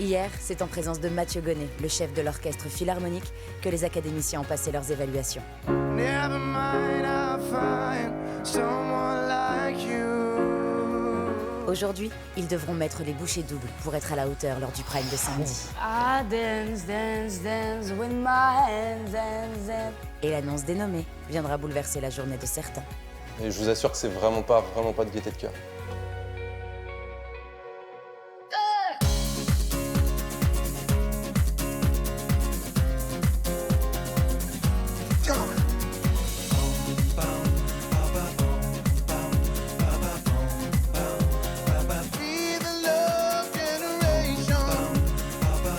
Hier, c'est en présence de Mathieu Gonnet, le chef de l'orchestre philharmonique, que les académiciens ont passé leurs évaluations. Never mind, I'll find someone like you. Aujourd'hui, ils devront mettre les bouchées doubles pour être à la hauteur lors du prime de samedi. I dance, dance, dance with my hands, hands, hands. Et l'annonce des nommés viendra bouleverser la journée de certains. Et je vous assure que c'est vraiment pas de gaieté de cœur. Be the love generation. Come on,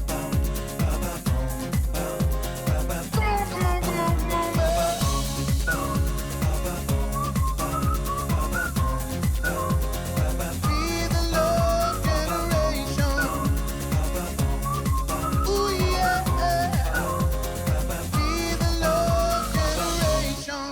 come on, come on, baby. Be the love generation. Ooh, yeah. Be the love generation.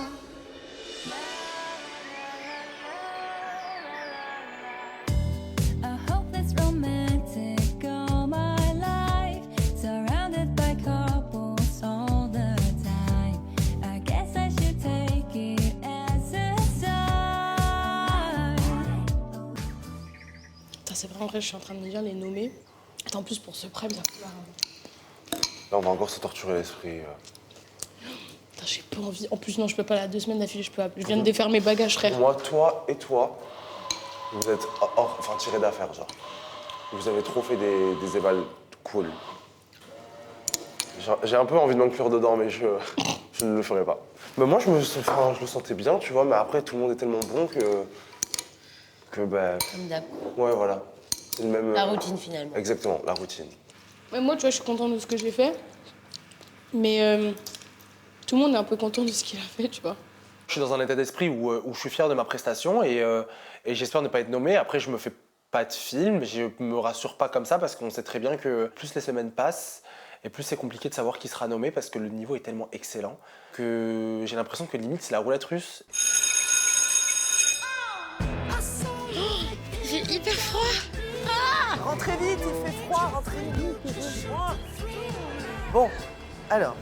A hopeless romantic all my life, surrounded by couples all the time. I guess I should take it as a sign. Putain, c'est vraiment vrai, je suis en train de me dire les nommer. Attends, en plus, pour ce prime, ça va. Là, on va encore se torturer l'esprit. Putain, j'ai pas envie. En plus, non, je peux pas, là, 2 semaines d'affilée, je peux pas. Je viens de défaire mes bagages, frère. Moi, toi et toi, vous êtes tirés d'affaire, genre. Vous avez trop fait des évals cool. J'ai un peu envie de m'inclure dedans, mais je ne le ferai pas. Mais moi, je le sentais bien, tu vois, mais après, tout le monde est tellement bon que bah, Comme d'hab. ouais, voilà. C'est le même. La routine, finalement. Exactement, la routine. Mais moi, tu vois, je suis contente de ce que j'ai fait. Mais tout le monde est un peu content de ce qu'il a fait, tu vois. Je suis dans un état d'esprit où je suis fier de ma prestation et j'espère ne pas être nommé. Après, je me fais pas de film, je me rassure pas comme ça parce qu'on sait très bien que plus les semaines passent et plus c'est compliqué de savoir qui sera nommé parce que le niveau est tellement excellent que j'ai l'impression que limite c'est la roulette russe. J'ai hyper froid. Rentrez vite, il fait froid, rentrez vite, il fait froid. Bon, alors,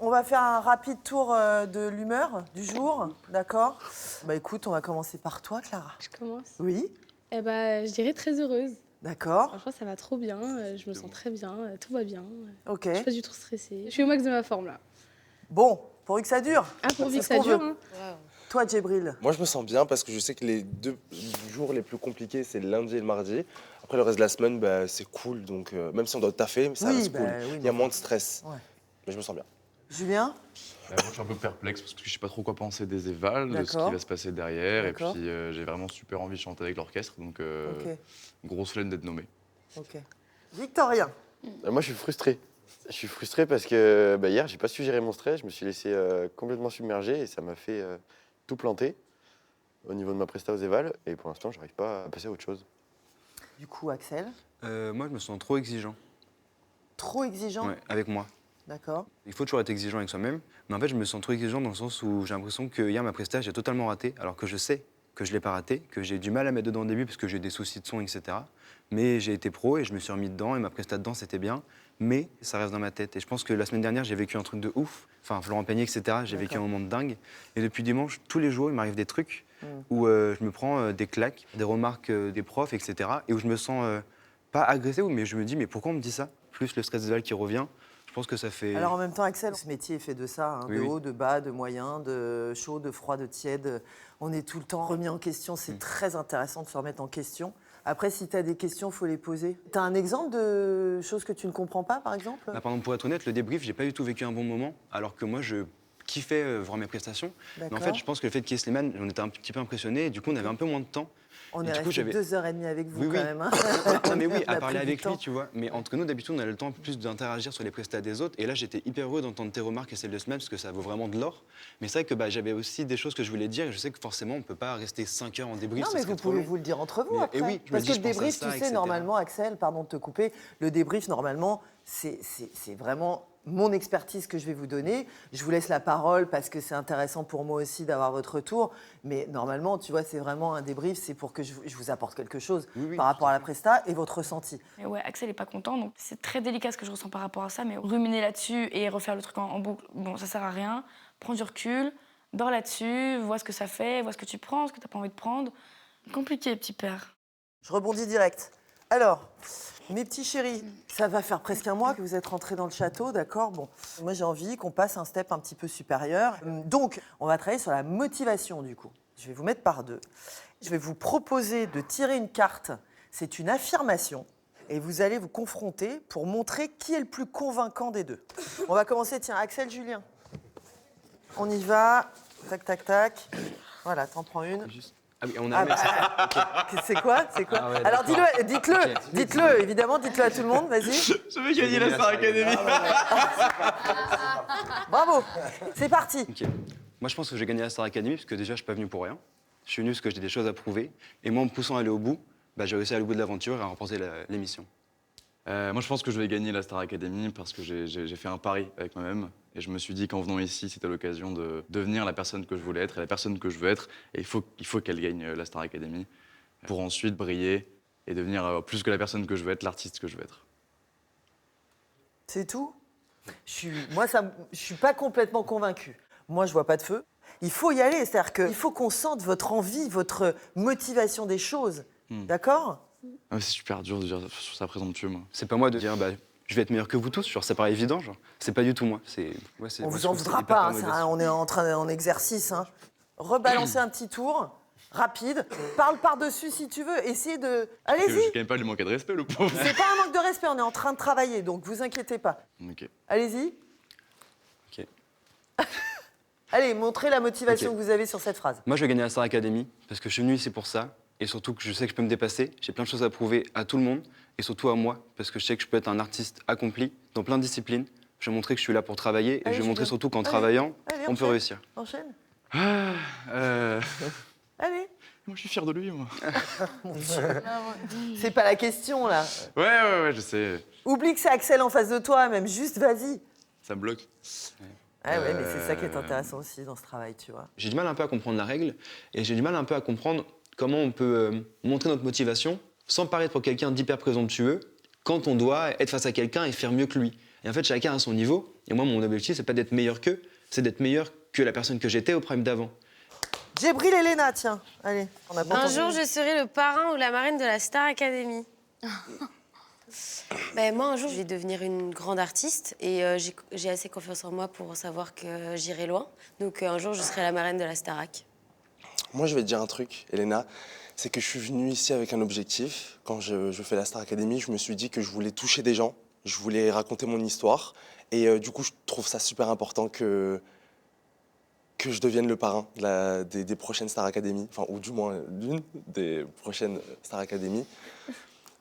on va faire un rapide tour de l'humeur du jour, d'accord? Bah écoute, on va commencer par toi, Clara. Je commence. Oui, Eh ben, je dirais très heureuse. d'accord, Franchement, ça va trop bien. Je me sens très bien. Tout va bien. ok. Je suis pas du tout stressée. Je suis au max de ma forme, là. Bon, pourvu que ça dure. Ah, pourvu C'est que ce ça qu'on dure. veut. Hein. Toi, Djibril. Moi, je me sens bien parce que je sais que les 2 jours les plus compliqués, c'est le lundi et le mardi. Après, le reste de la semaine, bah, c'est cool. Donc, même si on doit taffer, ça Oui, reste bah, cool. oui, Il y a mais moins de stress. Ouais. Mais je me sens bien. Julien. Moi, je suis un peu perplexe parce que je sais pas trop quoi penser des évals, de ce D'accord. qui va se passer derrière. Et puis, D'accord. j'ai vraiment super envie de chanter avec l'orchestre. Donc, Ok, grosse flemme d'être nommé. ok. Victorien. Moi, je suis frustré. Je suis frustré parce que hier, j'ai pas su gérer mon stress. Je me suis laissé complètement submerger et ça m'a fait tout planter au niveau de ma presta aux évals. Et pour l'instant, j'arrive pas à passer à autre chose. Du coup, Axel. Moi, je me sens trop exigeant Trop exigeant. avec moi. D'accord. Il faut toujours être exigeant avec soi-même. Mais en fait, je me sens trop exigeant dans le sens où j'ai l'impression que hier, ma prestation, j'ai totalement raté. Alors que je sais que je l'ai pas raté, que j'ai du mal à mettre dedans au début parce que j'ai des soucis de son, etc. Mais j'ai été pro et je me suis remis dedans et ma prestation dedans, c'était bien. Mais ça reste dans ma tête. Et je pense que la semaine dernière, j'ai vécu un truc de ouf. Enfin, Florent Pagny, etc. J'ai vécu un moment de dingue. Et depuis dimanche, tous les jours, il m'arrive des trucs où je me prends des claques, des remarques des profs, etc. Et où je me sens pas agressé, mais je me dis, mais pourquoi on me dit ça? Plus le stress des évals qui revient. Je pense que ça fait... Alors en même temps, Axel, ce métier est fait de ça, hein, Oui, de oui. haut, de bas, de moyen, de chaud, de froid, de tiède. On est tout le temps remis en question. C'est très intéressant de se remettre en question. Après, si tu as des questions, il faut les poser. Tu as un exemple de choses que tu ne comprends pas, par exemple? Bah, par exemple, pour être honnête, le débrief, j'ai pas du tout vécu un bon moment, alors que moi, je kiffais voir mes prestations. Mais en fait, je pense que le fait qu'il y ait Slimane, on était un petit peu impressionnés, et du coup, on avait un peu moins de temps. On Et est du coup, resté j'avais- 2h30 avec vous, Oui, quand oui. même. Hein. Non, mais oui, On a à parler pris du avec temps. lui, tu vois. Mais entre nous, d'habitude, on a le temps un peu plus d'interagir sur les prestations des autres. Et là, j'étais hyper heureux d'entendre tes remarques et celles de Slimane, parce que ça vaut vraiment de l'or. Mais c'est vrai que j'avais aussi des choses que je voulais dire, et je sais que forcément, on peut pas rester 5 heures en débrief. Non, ça mais serait vous trop pouvez long. vous le dire entre vous Mais- après. et oui, je me Parce dis, que je le pense à débrief, ça, tu sais, etc. normalement, Axel, pardon de te couper, le débrief, normalement, c'est vraiment mon expertise que je vais vous donner. Je vous laisse la parole parce que c'est intéressant pour moi aussi d'avoir votre retour. Mais normalement, tu vois, c'est vraiment un débrief, c'est pour que je vous apporte quelque chose par rapport à la presta et votre ressenti. Mais ouais, Axel est pas content, donc c'est très délicat ce que je ressens par rapport à ça, mais ruminer là-dessus et refaire le truc en boucle, bon, ça sert à rien. Prends du recul, dors là-dessus, vois ce que ça fait, vois ce que tu prends, ce que t'as pas envie de prendre. Compliqué, petit père. Je rebondis direct. Alors, mes petits chéris, ça va faire presque un mois que vous êtes rentrés dans le château, d'accord? Bon, moi j'ai envie qu'on passe un step un petit peu supérieur. Donc, on va travailler sur la motivation du coup. Je vais vous mettre par deux. Je vais vous proposer de tirer une carte. C'est une affirmation. Et vous allez vous confronter pour montrer qui est le plus convaincant des deux. On va commencer, tiens, Axel, Julien. On y va. Tac, tac, tac. Voilà, t'en prends une. Ah oui, on a C'est quoi? C'est quoi? Ah ouais, Alors d'accord. dites-le, Ok. dites-le, évidemment, dites-le à tout le monde, vas-y. Je veux gagner la Star Academy. Bravo, c'est parti. Ok. Moi, je pense que j'ai gagné la Star Academy parce que déjà, je suis pas venu pour rien. Je suis venu parce que j'ai des choses à prouver. Et moi, en me poussant à aller au bout, bah, j'ai réussi à aller au bout de l'aventure et à remporter l'émission. Moi, je pense que je vais gagner la Star Academy parce que j'ai fait un pari avec moi-même. Et je me suis dit qu'en venant ici, c'était l'occasion de devenir la personne que je voulais être et la personne que je veux être. Et il faut qu'elle gagne la Star Academy pour ensuite briller et devenir plus que la personne que je veux être, l'artiste que je veux être. C'est tout? Je suis pas complètement convaincue. Moi, je vois pas de feu. Il faut y aller, c'est-à-dire qu'il faut qu'on sente votre envie, votre motivation des choses. D'accord? C'est super dur de dire sur ça présomptueux, moi. C'est pas moi de dire, bah, je vais être meilleur que vous tous, genre, c'est pas évident, genre. C'est pas du tout moi. On vous en voudra pas, hein, on est en exercice. Hein. Rebalancer un petit tour, rapide. Parle par-dessus si tu veux. Essayez de... Je Allez-y. gagne pas lui manquer de respect, le pauvre. C'est pas un manque de respect, on est en train de travailler, donc vous inquiétez pas. Ok. Allez-y. Ok. Allez, montrez la motivation Ok. que vous avez sur cette phrase. Moi, je vais gagner la Star Academy parce que je suis venu ici pour ça. Et surtout que je sais que je peux me dépasser. J'ai plein de choses à prouver à tout le monde et surtout à moi parce que je sais que je peux être un artiste accompli dans plein de disciplines. Je vais montrer que je suis là pour travailler et Allez, je vais montrer Julien. surtout qu'en Allez. travaillant, Allez, on peut enchaîne. réussir. Enchaîne. Allez. Moi, je suis fier de lui, moi. C'est pas la question, là. Ouais, je sais. Oublie que c'est Axel en face de toi, même juste vas-y. Ça me bloque. Ah ouais, mais c'est ça qui est intéressant aussi dans ce travail, tu vois. J'ai du mal un peu à comprendre la règle et j'ai du mal un peu à comprendre comment on peut montrer notre motivation sans paraître pour quelqu'un d'hyper présomptueux quand on doit être face à quelqu'un et faire mieux que lui. Et en fait, chacun a son niveau. Et moi, mon objectif, c'est pas d'être meilleur qu'eux, c'est d'être meilleur que la personne que j'étais au prime d'avant. Djibril Elena, tiens. Allez, on a pas Un entendu. jour, je serai le parrain ou la marraine de la Star Academy. Ben, moi, un jour, je vais devenir une grande artiste et j'ai assez confiance en moi pour savoir que j'irai loin. Donc, un jour, je serai la marraine de la Starac. Moi, je vais te dire un truc, Elena. C'est que je suis venu ici avec un objectif. Quand je fais la Star Academy, je me suis dit que je voulais toucher des gens. Je voulais raconter mon histoire. Et du coup, je trouve ça super important que je devienne le parrain des prochaines Star Academy. Enfin, ou du moins, l'une des prochaines Star Academy.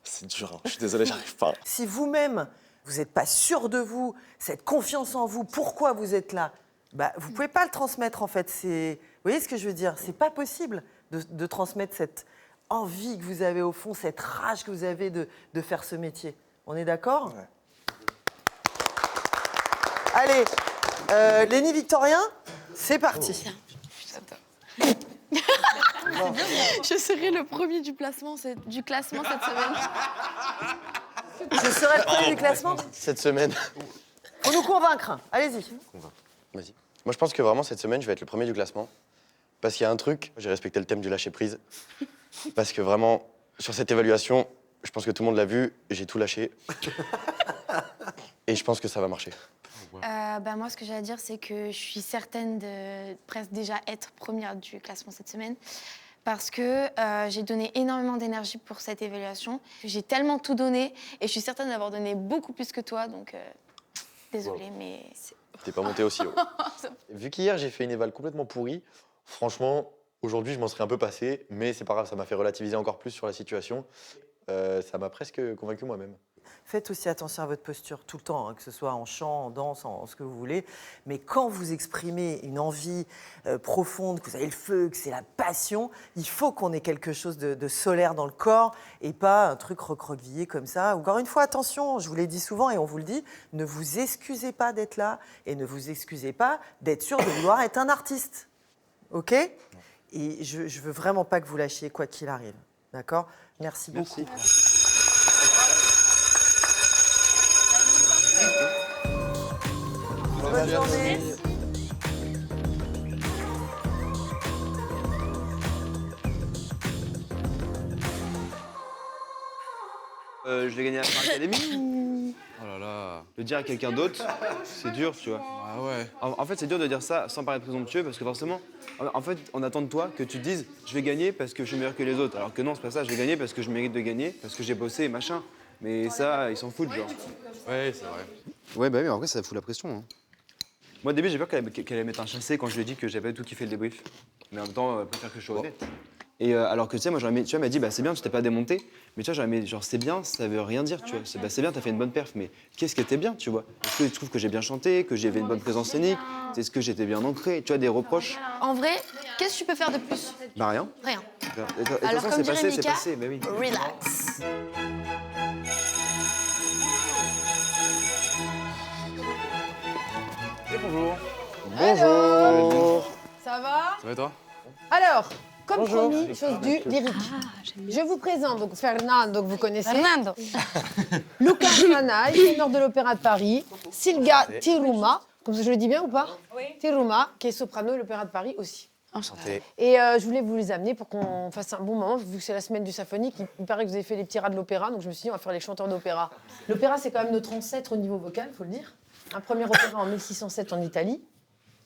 C'est dur, hein. Je suis désolé, j'arrive pas. Si vous-même, vous n'êtes pas sûr de vous, cette confiance en vous, pourquoi vous êtes là, bah, vous ne pouvez pas le transmettre, en fait. Vous voyez ce que je veux dire? C'est pas possible de transmettre cette envie que vous avez au fond, cette rage que vous avez de faire ce métier. On est d'accord? Ouais. Allez, Léni Victorien, c'est parti. Je serai le premier du classement cette semaine. Je serai le premier du classement. Cette semaine. Faut nous convaincre. Allez-y. Vas-y. Moi, je pense que vraiment, cette semaine, je vais être le premier du classement. Parce qu'il y a un truc, j'ai respecté le thème du lâcher-prise. Parce que vraiment, sur cette évaluation, je pense que tout le monde l'a vu, j'ai tout lâché. Et je pense que ça va marcher. Moi, ce que j'ai à dire, c'est que je suis certaine de presque déjà être première du classement cette semaine. Parce que j'ai donné énormément d'énergie pour cette évaluation. J'ai tellement tout donné et je suis certaine d'avoir donné beaucoup plus que toi. Donc, désolée, mais... T'es pas monté aussi haut. Vu qu'hier, j'ai fait une éval complètement pourrie, franchement, aujourd'hui, je m'en serais un peu passé. Mais c'est pas grave, ça m'a fait relativiser encore plus sur la situation. Ça m'a presque convaincu moi-même. Faites aussi attention à votre posture tout le temps, hein, que ce soit en chant, en danse, en ce que vous voulez. Mais quand vous exprimez une envie profonde, que vous avez le feu, que c'est la passion, il faut qu'on ait quelque chose de solaire dans le corps et pas un truc recroquevillé comme ça. Encore une fois, attention, je vous l'ai dit souvent et on vous le dit, ne vous excusez pas d'être là et ne vous excusez pas d'être sûr de vouloir être un artiste. OK ? Et je veux vraiment pas que vous lâchiez quoi qu'il arrive. D'accord ? Merci beaucoup. Bonne journée. Je vais gagner la Star Academy. Oh là là. Le dire à quelqu'un d'autre, c'est dur, tu vois. Ah ouais. En fait, c'est dur de dire ça sans paraître présomptueux parce que forcément, en fait, on attend de toi que tu te dises je vais gagner parce que je suis meilleur que les autres. Alors que non, c'est pas ça. Je vais gagner parce que je mérite de gagner, parce que j'ai bossé et machin. Mais ça, ils s'en foutent, genre. Ouais, c'est vrai. Ouais, bah oui, mais en vrai, ça fout la pression. Hein. Moi, au début, j'ai peur qu'elle allait mettre un chassé quand je lui ai dit que j'avais tout kiffé le débrief. Mais en même temps, préfère que je sois honnête. Et alors que tu sais, moi, j'aurais aimé, tu vois, elle m'a dit, bah c'est bien, tu t'es pas démonté. Mais tu vois, j'aurais aimé, genre, c'est bien, ça veut rien dire, tu vois. C'est bien, t'as fait une bonne perf, mais qu'est-ce qui était bien, tu vois? Est-ce que tu trouves que j'ai bien chanté, que j'avais une bonne présence scénique? Est-ce que j'étais bien ancré? Tu vois, des reproches? En vrai, qu'est-ce que tu peux faire de plus? Bah rien. Rien. Et de toute Alors, façon, comme c'est dirait passé, c'est Mika, passé, bah oui. relax. Et bonjour. Bonjour. Ça va? Ça va et toi? Alors, comme Bonjour. promis, chose du lyrique. Je vous présente donc Fernando, que vous connaissez. Fernando. Lucas Manay, ténor de l'Opéra de Paris. Silga Tiruma, comme ça je le dis bien ou pas? Oui. Tiruma, qui est soprano de l'Opéra de Paris aussi. Enchanté. Et je voulais vous les amener pour qu'on fasse un bon moment, vu que c'est la semaine du symphonique. Il paraît que vous avez fait les petits rats de l'opéra, donc je me suis dit, on va faire les chanteurs d'opéra. L'opéra, c'est quand même notre ancêtre au niveau vocal, faut le dire. Un premier opéra en 1607 en Italie.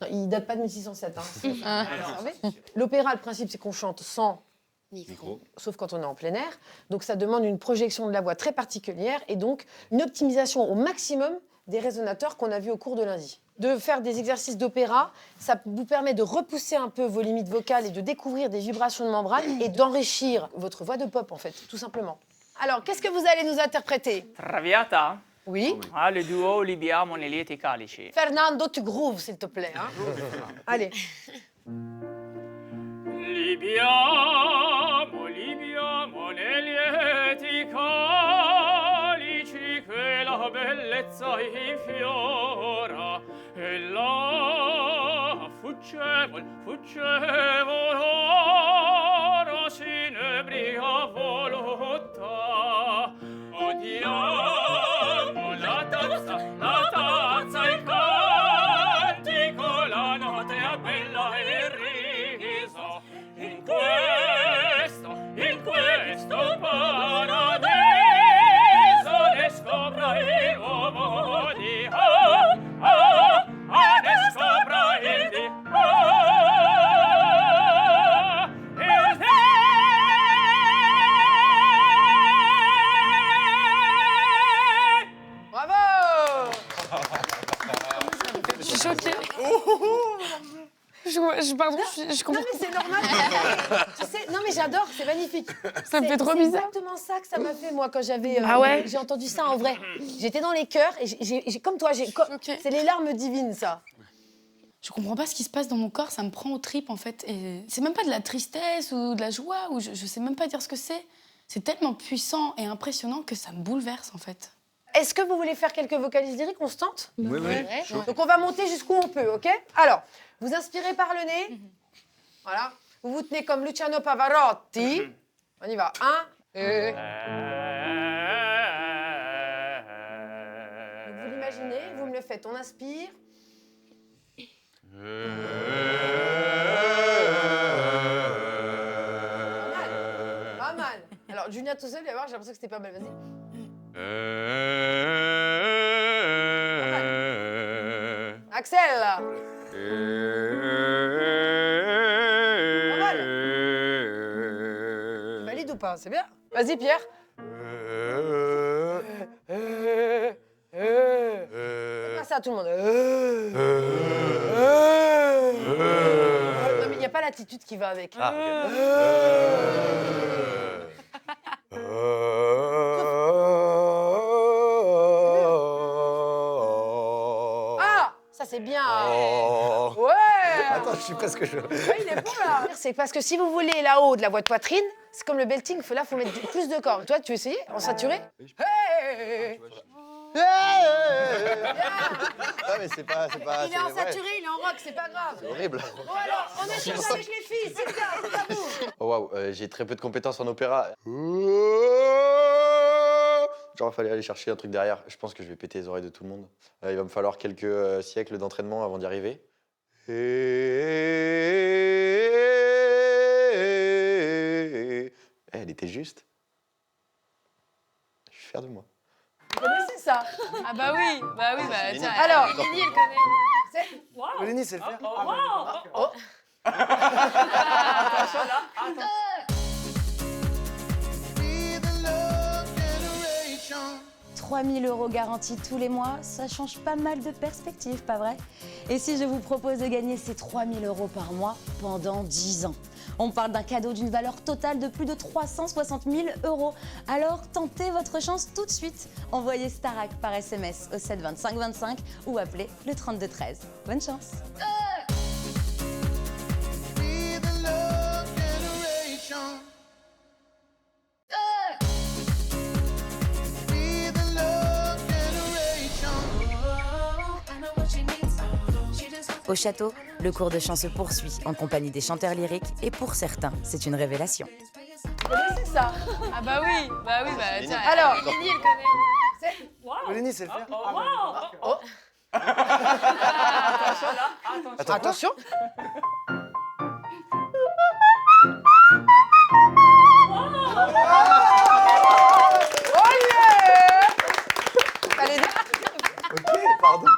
Non, il date pas de 1607, hein. Vous savez. L'opéra, le principe, c'est qu'on chante sans micro, sauf quand on est en plein air. Donc ça demande une projection de la voix très particulière et donc une optimisation au maximum des résonateurs qu'on a vus au cours de lundi. De faire des exercices d'opéra, ça vous permet de repousser un peu vos limites vocales et de découvrir des vibrations de membrane et d'enrichir votre voix de pop, en fait, tout simplement. Alors, qu'est-ce que vous allez nous interpréter? Traviata? Oui. Ah, le duo Libiamo nei lieti calici. Fernando, tu grooves, s'il te plaît. Hein. Allez. Libiamo, libiamo nei lieti calici che la bellezza infiora e la fuggevol oro s'inebria voluttà. Odiamo la tazza e il cantico, la notte è bella e riso. In questo paradiso ne scopra il uomo di ne scopra il di Bravo! Je suis choquée. Pardon, je comprends. Non, mais c'est normal. Tu sais, non, mais j'adore, c'est magnifique. Ça me fait trop C'est bizarre. exactement ça que ça m'a fait, moi, quand j'avais. Ah ouais? J'ai entendu ça en vrai. J'étais dans les chœurs et comme toi, c'est les larmes divines, ça. Je comprends pas ce qui se passe dans mon corps, ça me prend aux tripes en fait. Et c'est même pas de la tristesse ou de la joie, ou je sais même pas dire ce que c'est. C'est tellement puissant et impressionnant que ça me bouleverse en fait. Est-ce que vous voulez faire quelques vocalises lyriques? On se tente? Oui, oui. Donc on va monter jusqu'où on peut, ok? Alors, vous inspirez par le nez. Voilà. Vous vous tenez comme Luciano Pavarotti. On y va. 1, 2. Donc vous l'imaginez, vous me le faites. On inspire. Pas mal. Alors, Julia tout seul, il va voir, j'ai l'impression que c'était pas mal. Vas-y. Axel. Pas mal. Tu valides ou pas? C'est bien. Vas-y, Pierre. Faites pas ça, tout le monde. Non, mais il n'y a pas l'attitude qui va avec. c'est bien. Oh. Ouais. Attends, je suis presque chaud. Ouais, il est bon là. C'est parce que si vous voulez là-haut de la voix de poitrine, c'est comme le belting, là, il faut mettre plus de cordes. Toi, tu veux essayer en saturé? Hey. Ah, mais c'est pas. Il est en saturé, il est en rock, c'est pas grave. C'est horrible. Bon alors, on échange avec les filles, c'est bien, c'est à vous. Oh waouh, j'ai très peu de compétences en opéra. Genre, il fallait aller chercher un truc derrière. Je pense que je vais péter les oreilles de tout le monde. Il va me falloir quelques siècles d'entraînement avant d'y arriver. Elle était juste. Je suis fier de moi. Vous connaissez ça? Ah bah oui, tiens. Alors, Lénie, elle connaît. Lénie, c'est le faire. Oh. 3 000 € garantis tous les mois, ça change pas mal de perspectives, pas vrai? Et si je vous propose de gagner ces 3 000 € par mois pendant 10 ans? On parle d'un cadeau d'une valeur totale de plus de 360 000 €. Alors tentez votre chance tout de suite. Envoyez Starac par SMS au 7 25 25 ou appelez le 32 13. Bonne chance. Au château, le cours de chant se poursuit en compagnie des chanteurs lyriques et pour certains, c'est une révélation. Vous connaissez ça? Ah bah oui, tiens. Alors, Lénie, elle connaît. Lénie, c'est le faire. Oh. Attention. Oh yeah. Allez, Ok, pardon.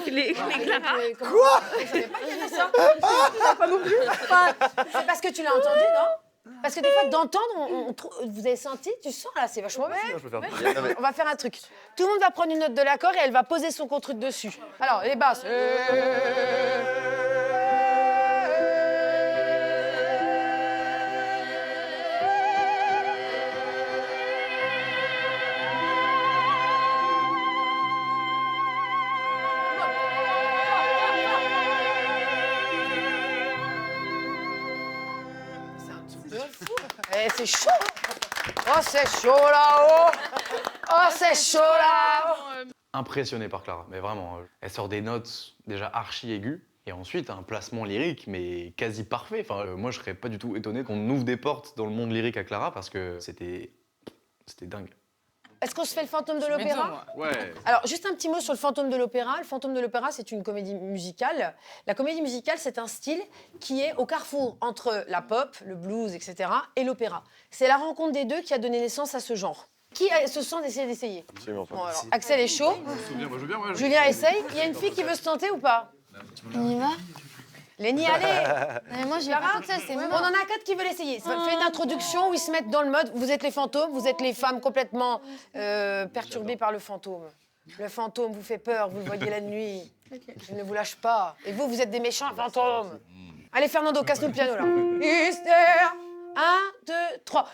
Les Clara. Quoi? Vous savez pas qu'il y avait ça? Pas non plus. C'est parce que tu l'as entendu, non? Parce que des fois, d'entendre, vous avez senti, tu sens là, c'est vachement bien. Je peux faire On va faire un truc. Tout le monde va prendre une note de l'accord et elle va poser son contre dessus. Alors, les basses. Eh, c'est chaud! Oh, c'est chaud là-haut! Oh, c'est chaud là-haut! Impressionné par Clara, mais vraiment. Elle sort des notes déjà archi aiguës et ensuite un placement lyrique mais quasi parfait. Enfin, moi je serais pas du tout étonné qu'on ouvre des portes dans le monde lyrique à Clara parce que c'était dingue. Est-ce qu'on se fait le fantôme de l'opéra? Ouais. Alors, juste un petit mot sur le fantôme de l'opéra. Le fantôme de l'opéra, c'est une comédie musicale. La comédie musicale, c'est un style qui est au carrefour entre la pop, le blues, etc. et l'opéra. C'est la rencontre des deux qui a donné naissance à ce genre. Qui se sent d'essayer? Absolument pas. Bon, alors, Axel est chaud. Moi je veux bien, ouais. Julien essaye. Il y a une fille qui veut se tenter ou pas? On y va? Lénie, allez! Mais moi, je vais pas toute seule, c'est On moi. en a 4 qui veulent essayer. Ça fait une introduction où ils se mettent dans le mode. Vous êtes les fantômes, vous êtes les femmes complètement perturbées par le fantôme. Le fantôme vous fait peur, vous le voyez la nuit. Il ne vous lâche pas. Et vous, vous êtes des méchants fantômes. Allez, Fernando, casse-nous le piano là. Is there 1, 2, 3.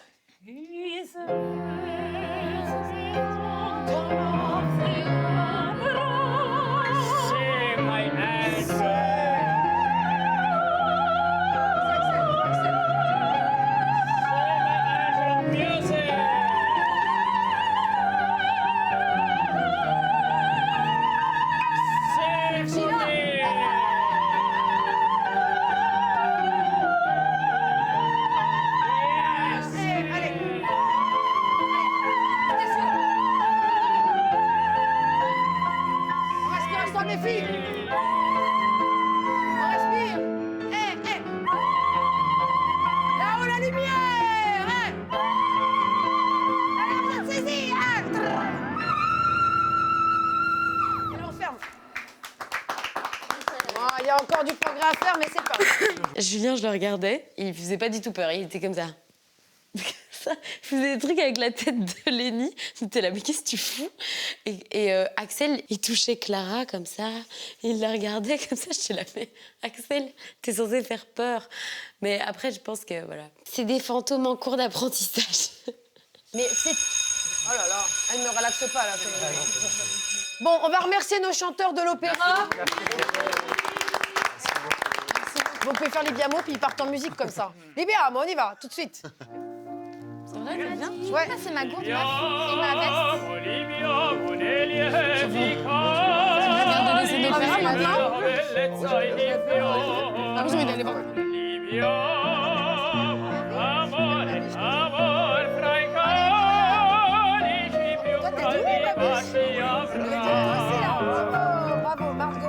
Les filles, on respire. Là-haut la lumière. Allez, vous êtes saisis. Allez, on ferme. Il y a encore du progrès à faire, mais c'est pas grave. Julien, je le regardais, il faisait pas du tout peur, il était comme ça. Il faisait des trucs avec la tête de Lénie. J'étais là, mais qu'est-ce que tu fous? Et Axel, il touchait Clara comme ça. Il la regardait comme ça. J'étais là, mais Axel, t'es censé faire peur. Mais après, je pense que voilà. C'est des fantômes en cours d'apprentissage. Mais c'est... Oh là là, elle ne me relaxe pas là. Bon, on va remercier nos chanteurs de l'opéra. Vous pouvez faire les diamos puis ils partent en musique comme ça. Libéa, on y va, tout de suite. C'est vrai, c'est bien. Ouais. Ça, c'est ma gourde, ma fille et ma veste. Regarde des scènes d'opéra maintenant. Ah, vous avez envie d'aller voir. Toi, t'es douée, ma biche. Bravo, Margot.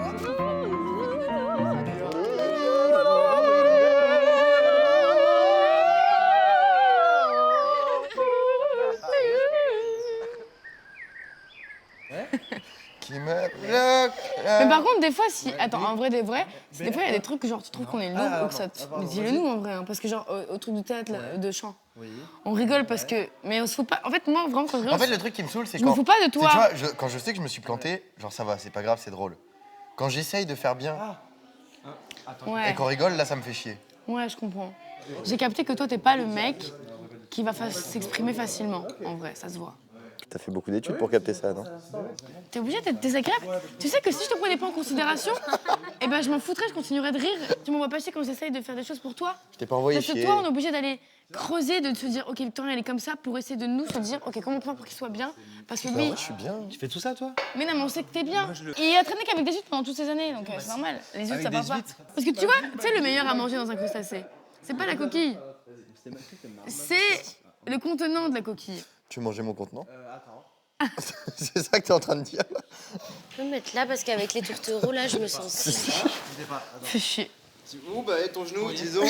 Qui me bloque. Mais par contre, des fois, si. Attends, en vrai, des fois, il y a des trucs que genre, tu trouves qu'on est lourd ou que ça. Mais dis-le nous en vrai, hein, parce que genre, au truc du théâtre, là, de chant. On rigole parce que. Mais on se fout pas. En fait, moi, vraiment, quand je rigole. En fait, le truc qui me saoule, c'est je quand. me fous pas de toi. Tu vois, quand je sais que je me suis planté, genre ça va, c'est pas grave, c'est drôle. Quand j'essaye de faire bien Ouais. et qu'on rigole, là, ça me fait chier. Ouais, je comprends. J'ai capté que toi, t'es pas le mec qui va s'exprimer facilement. En vrai, ça se voit. T'as fait beaucoup d'études pour capter ça, non? T'es obligé d'être désagréable. Tu sais que si je te prenais pas en considération, eh ben je m'en foutrais, je continuerais de rire. Tu m'envoies pas chier quand j'essaye de faire des choses pour toi. Je t'ai pas envoyé Parce que chier. toi, on est obligé d'aller creuser, de se dire, ok, Victorien, elle est comme ça, pour essayer de nous se dire, ok, comment on peut faire pour qu'il soit bien? Parce que Bah lui. ouais, je suis bien. Tu fais tout ça, toi? Mais non, mais on sait que t'es bien. Il a traîné qu'avec des huîtres pendant toutes ces années, donc c'est normal. Les huîtres, ça part pas. Parce que tu vois, tu sais, le meilleur à manger dans un crustacé, c'est pas la coquille. C'est le contenant de la coquille. Tu veux manger mon contenant? C'est ça que t'es en train de dire? Je peux me mettre là parce qu'avec les tourtereaux, là, je me sens si. Fais chier. Oh, bah, ton genou, disons.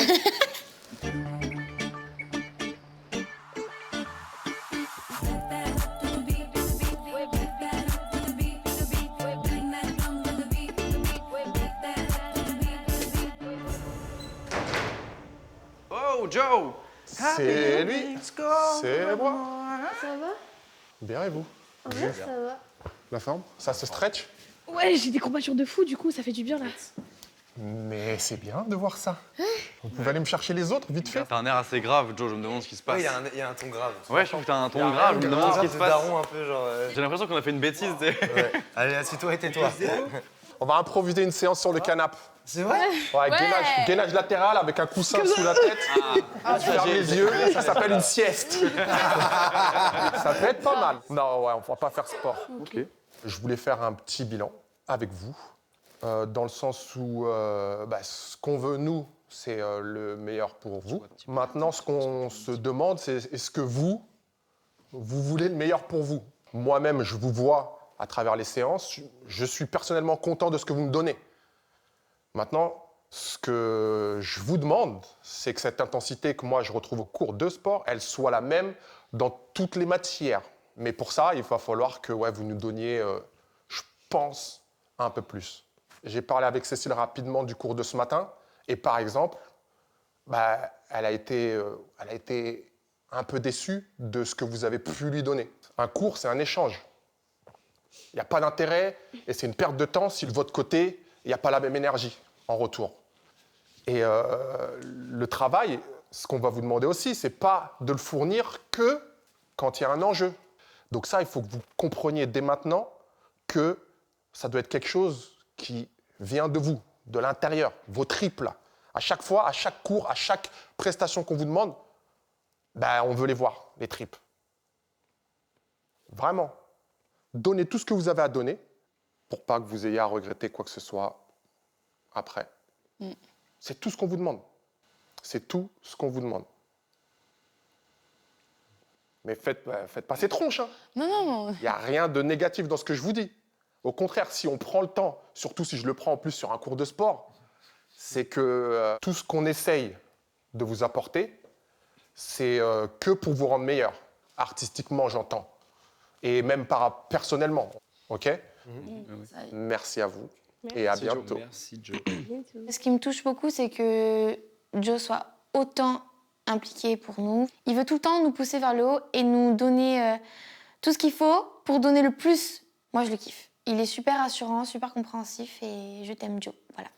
Oh, Joe! C'est lui, c'est moi. Ça va? Bien et vous? Ouais, ça va. La forme? Ça se stretch? Ouais, j'ai des courbatures de fou, du coup, ça fait du bien là. Mais c'est bien de voir ça. Vous pouvez aller me chercher les autres, vite fait? T'as un air assez grave, Joe, je me demande ce qui se passe. Oui, il y a un ton grave. Ouais, je trouve que t'as un Il y ton a grave, rien je me de demande ce qui grave, se de passe. daron un peu, genre, J'ai l'impression qu'on a fait une bêtise, tu sais. Ouais. Allez, assieds-toi et tais-toi. On va improviser une séance sur le canapé. C'est vrai? Ouais, gainage latéral avec un coussin sous la tête. Tu fermes les yeux, ça s'appelle une sieste. Ça peut être pas mal. Non, ouais, on va pas faire sport. Ok. Je voulais faire un petit bilan avec vous, dans le sens où ce qu'on veut, nous, c'est le meilleur pour vous. Maintenant, ce qu'on se demande, c'est est-ce que vous voulez le meilleur pour vous? Moi-même, je vous vois à travers les séances. Je suis personnellement content de ce que vous me donnez. Maintenant, ce que je vous demande, c'est que cette intensité que moi je retrouve au cours de sport, elle soit la même dans toutes les matières. Mais pour ça, il va falloir que vous nous donniez, je pense, un peu plus. J'ai parlé avec Cécile rapidement du cours de ce matin, et par exemple, elle a été un peu déçue de ce que vous avez pu lui donner. Un cours, c'est un échange. Il n'y a pas d'intérêt, et c'est une perte de temps si de votre côté, il n'y a pas la même énergie en retour. Et le travail, ce qu'on va vous demander aussi, c'est pas de le fournir que quand il y a un enjeu. Donc ça, il faut que vous compreniez dès maintenant que ça doit être quelque chose qui vient de vous, de l'intérieur, vos tripes là. À chaque fois, à chaque cours, à chaque prestation qu'on vous demande, on veut les voir, les tripes. Vraiment. Donnez tout ce que vous avez à donner pour pas que vous ayez à regretter quoi que ce soit après. C'est tout ce qu'on vous demande. C'est tout ce qu'on vous demande. Mais faites pas ces tronches. Hein. Non. Il n'y a rien de négatif dans ce que je vous dis. Au contraire, si on prend le temps, surtout si je le prends en plus sur un cours de sport, c'est que tout ce qu'on essaye de vous apporter, c'est que pour vous rendre meilleur. Artistiquement, j'entends. Et même personnellement. OK? Merci à vous. Et à bientôt. Merci, Joe. Ce qui me touche beaucoup, c'est que Joe soit autant impliqué pour nous. Il veut tout le temps nous pousser vers le haut et nous donner tout ce qu'il faut pour donner le plus. Moi, je le kiffe. Il est super rassurant, super compréhensif et je t'aime, Joe. Voilà.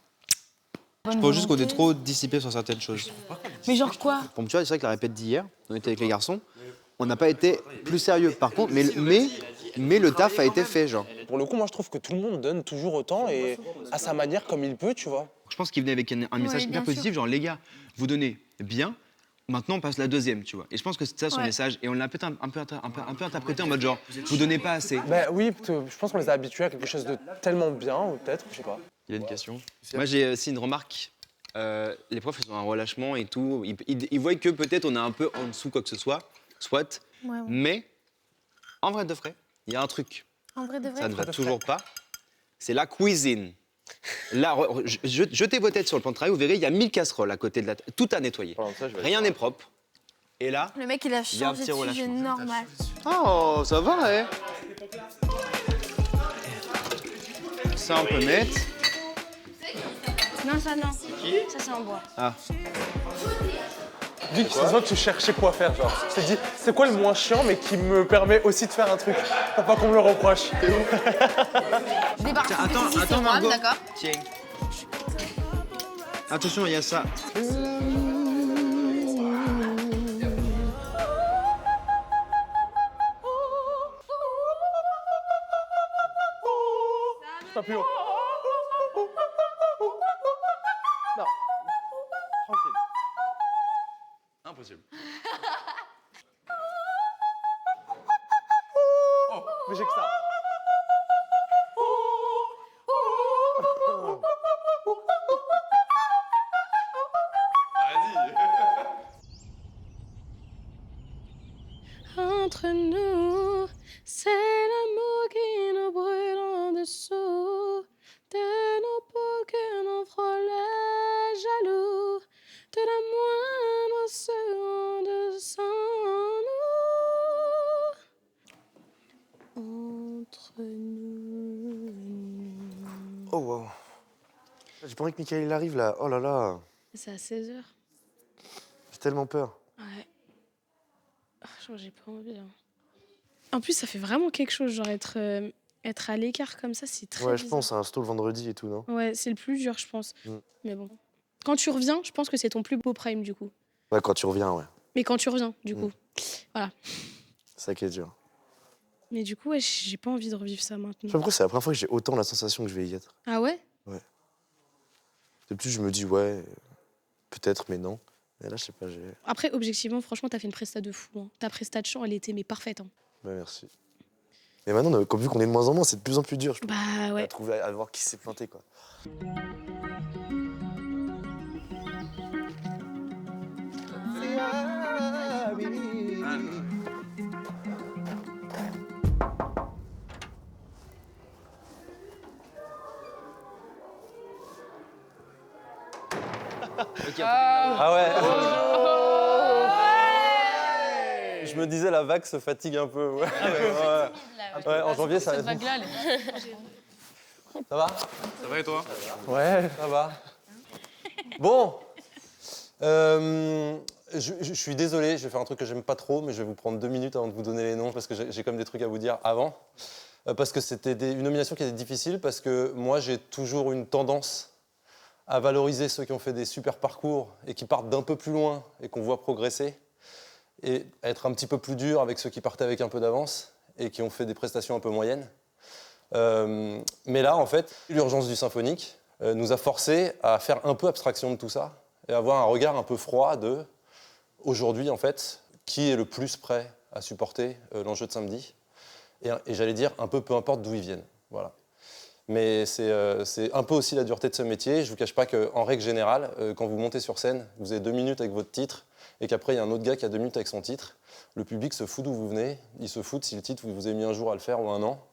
Je pense juste qu'on est trop dissipé sur certaines choses. Mais genre quoi? Bon, tu vois, c'est vrai que la répète d'hier, on était avec les garçons, on n'a pas été plus sérieux. Par contre, mais le taf a été fait, genre. Pour le coup, moi, je trouve que tout le monde donne toujours autant et à sa manière, comme il peut, tu vois. Je pense qu'il venait avec un message Ouais, hyper bien positif, sûr. genre les gars, vous donnez bien, maintenant on passe la deuxième, tu vois. Et je pense que c'est ça son Ouais. message, et on l'a peut-être un peu interprété en mode genre, vous donnez pas assez. Ben oui, je pense qu'on les a habitués à quelque chose de tellement bien, ou peut-être, je sais pas. Il y a une question. Moi j'ai aussi une remarque. Les profs, ils ont un relâchement et tout. Ils voient que peut-être on est un peu en dessous quoi que ce soit, Ouais, ouais. mais en vrai de vrai, il y a un truc. En vrai de vrai. Ça ne va toujours pas. C'est la cuisine. Là, jetez vos têtes sur le plan de travail, vous verrez, il y a 1000 casseroles à côté de la table. Tout à nettoyer. Rien n'est propre. Et là, Le mec, il a il y a un changé petit de sujet relâchement. normal. Oh, ça va, hein. Ça, on peut mettre. Non, ça non. Ça, c'est en bois. Ah. Vic, ça se voit que tu cherchais quoi faire, genre. Je t'ai dit, c'est quoi le moins chiant, mais qui me permet aussi de faire un truc. Pour pas qu'on me le reproche. Je débarque. Tiens, attends, C'est moi, Margot. d'accord. Tiens. Attention, il y a ça. Pas plus haut. Non. Tranquille. Impossible. Oh, mais j'ai que ça. Entre nous, c'est l'amour qui nous brûle en dessous de nos peaux que l'on frôlait jaloux de la moindre seconde sans nous. Entre nous. Oh wow. J'ai pas envie que Michael il arrive là. Oh là là. C'est à 16h. J'ai tellement peur. Ouais. Ah, genre, j'ai pas envie. Hein. En plus, ça fait vraiment quelque chose, genre être à l'écart comme ça, c'est très Ouais, je bizarre. pense à un stall vendredi et tout, non? Ouais, c'est le plus dur, je pense. Mm. Mais bon. Quand tu reviens, je pense que c'est ton plus beau prime, du coup. Ouais, quand tu reviens, ouais. Mais quand tu reviens, du coup. Voilà. C'est ça qui est dur. Mais du coup, ouais, j'ai pas envie de revivre ça Je sais maintenant. pas pourquoi c'est la première fois que j'ai autant la sensation que je vais y être. Ah ouais? Ouais. Depuis, je me dis, ouais, peut-être, mais non. Et là, je sais pas, j'ai. Après, objectivement, franchement, t'as fait une presta de fou. Hein. Ta presta de chant, elle était mais parfaite. Hein. Bah, merci. Et maintenant, comme vu qu'on est de moins en moins, c'est de plus en plus dur, je trouve. Bah ouais. À trouver, à voir qui s'est planté, quoi. Ah ouais. Je me disais, la vague se fatigue un peu. Ouais, ouais, en janvier, ça va être... Ça va? Ça va et toi? Ouais, ça va. Bon. Je suis désolé, je vais faire un truc que j'aime pas trop, mais je vais vous prendre 2 minutes avant de vous donner les noms parce que j'ai comme des trucs à vous dire avant. Parce que c'était une nomination qui était difficile, parce que moi, j'ai toujours une tendance à valoriser ceux qui ont fait des super parcours et qui partent d'un peu plus loin et qu'on voit progresser, et à être un petit peu plus dur avec ceux qui partaient avec un peu d'avance et qui ont fait des prestations un peu moyennes. Mais là, en fait, l'urgence du symphonique nous a forcés à faire un peu abstraction de tout ça et avoir un regard un peu froid de, aujourd'hui, en fait, qui est le plus prêt à supporter l'enjeu de samedi, et j'allais dire un peu importe d'où ils viennent. Voilà. Mais c'est un peu aussi la dureté de ce métier. Je ne vous cache pas qu'en règle générale, quand vous montez sur scène, vous avez 2 minutes avec votre titre, et qu'après, il y a un autre gars qui a 2 minutes avec son titre. Le public se fout d'où vous venez. Il se fout si le titre, vous avez mis un jour à le faire ou un an.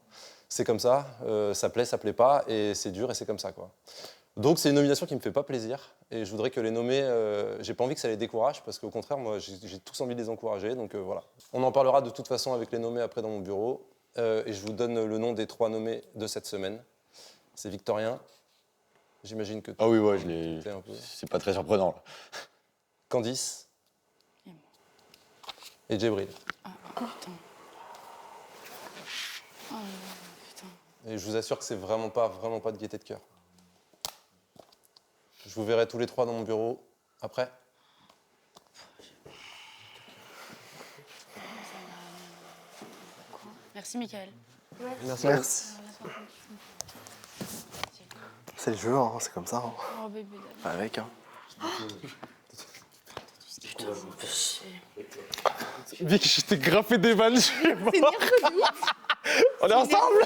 C'est comme ça. Ça plaît pas, et c'est dur, et c'est comme ça, quoi. Donc, c'est une nomination qui ne me fait pas plaisir. Et je voudrais que les nommer... j'ai pas envie que ça les décourage, parce qu'au contraire, moi, j'ai tous envie de les encourager. Donc, voilà. On en parlera de toute façon avec les nommés après dans mon bureau. Et je vous donne le nom des 3 nommés de cette semaine. C'est Victorien. J'imagine que... Ah oui, ouais, je l'ai... un peu. C'est pas très surprenant, là. Candice. Et Djibril. Ah, putain. Oh, putain. Et je vous assure que c'est vraiment pas de gaieté de cœur. Je vous verrai tous les 3 dans mon bureau après. Merci, Michael. Merci. C'est le jeu, hein, c'est comme ça. Hein. Oh, bébé. Pas avec. Hein. Vic, je t'ai graffé des vannes. On est ensemble.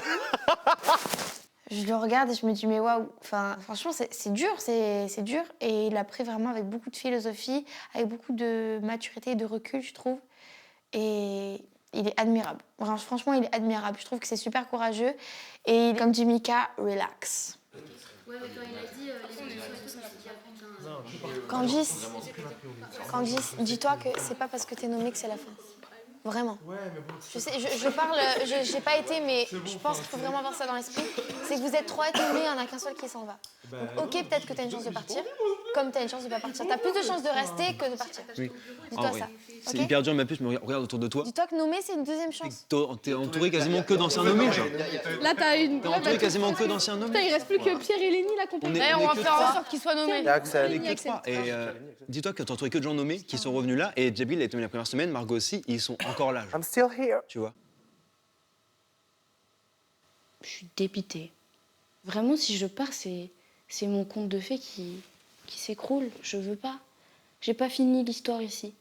Je le regarde et je me dis, mais waouh, enfin, franchement, c'est dur, c'est dur. Et il l'a pris vraiment avec beaucoup de philosophie, avec beaucoup de maturité et de recul, je trouve. Et il est admirable. Franchement, il est admirable. Je trouve que c'est super courageux. Et comme dit Mika, relax. Ouais, mais quand il a dit Candice, dis-toi que c'est pas parce que t'es nommé que c'est la fin. Vraiment. Je sais, je parle, j'ai pas été, mais je pense qu'il faut vraiment avoir ça dans l'esprit. C'est que vous êtes 3 à être nommés, il y en a qu'un seul qui s'en va. Donc, ok, peut-être que t'as une chance de partir, comme t'as une chance de pas partir. T'as plus de chances de rester que de partir. Oui. Dis-toi Ah, ça. oui. C'est ok hyper dur, mais plus, mais regarde autour de toi. Dis-toi que nommer, c'est une deuxième chance. T'es entouré quasiment que d'anciens nommés, genre. Là, t'as une. T'es entouré quasiment que d'anciens nommés. Putain, il reste plus que Pierre et Lénie là qu'on peut. On est On va que faire en trois. sorte qu'il soit nommé. Et Axel. On est que trois. Et dis-toi que t'es entouré que de gens nommés qui sont revenus là. Et Djabil a été nommé la première semaine, Margot aussi, ils sont encore là. I'm still here. Tu vois. Je suis dépitée. Vraiment, si je pars, c'est mon conte de fées qui s'écroule. Je veux pas. J'ai pas fini l'histoire ici.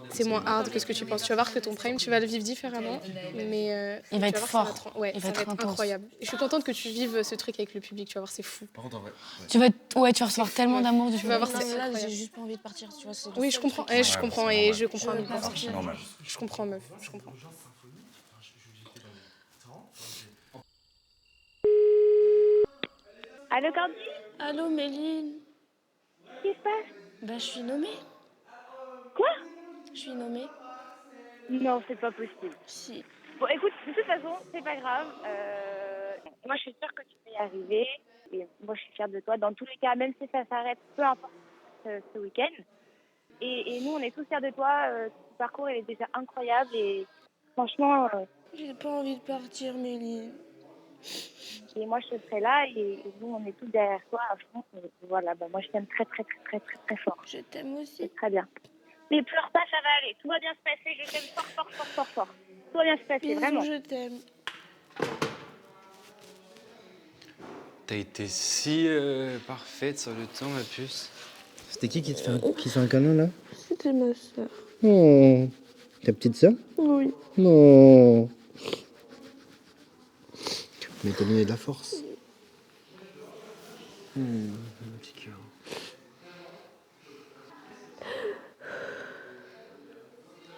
C'est moins hard que ce que tu penses. Tu vas voir que ton prime, tu vas le vivre différemment. Mais Il va tu être vas voir, fort. ça va être, ouais, Il ça va être intense. incroyable. Et je suis contente que tu vives ce truc avec le public. Tu vas voir, c'est fou. Par contre, en vrai. Tu vas recevoir tellement d'amour du Tu vas public. voir, c'est là, incroyable. j'ai juste pas envie de partir, tu vois. Oui, je comprends. Je comprends et je comprends. C'est normal. Je comprends, meuf. Je comprends. Allô, Candy? Allô, Méline. Qu'est-ce qui se passe? Ben, je suis nommée. Quoi? Je suis nommée. Non, c'est pas possible. Si. Bon, écoute, de toute façon, c'est pas grave. Moi, je suis sûre que tu vas y arriver. Et moi, je suis fière de toi. Dans tous les cas, même si ça s'arrête, peu importe ce week-end. Et nous, on est tous fiers de toi. Ton parcours, il est déjà incroyable. Et franchement, J'ai pas envie de partir, Méline. et moi, je serai là. Et nous, on est tous derrière toi à fond. Et voilà, bah, moi, je t'aime très, très, très, très, très, très fort. Je t'aime aussi. C'est très bien. Mais pleure pas, ça va aller. Tout va bien se passer. Je t'aime fort, fort, fort, fort, fort. Tout va bien se passer, Bisous, vraiment. je t'aime. T'as été si parfaite sur le temps, ma puce. C'était qui te fait un câlin là? C'était ma soeur. Oh, ta petite sœur? Oui. Non. Mais t'as donné de la force. Mon petit cœur.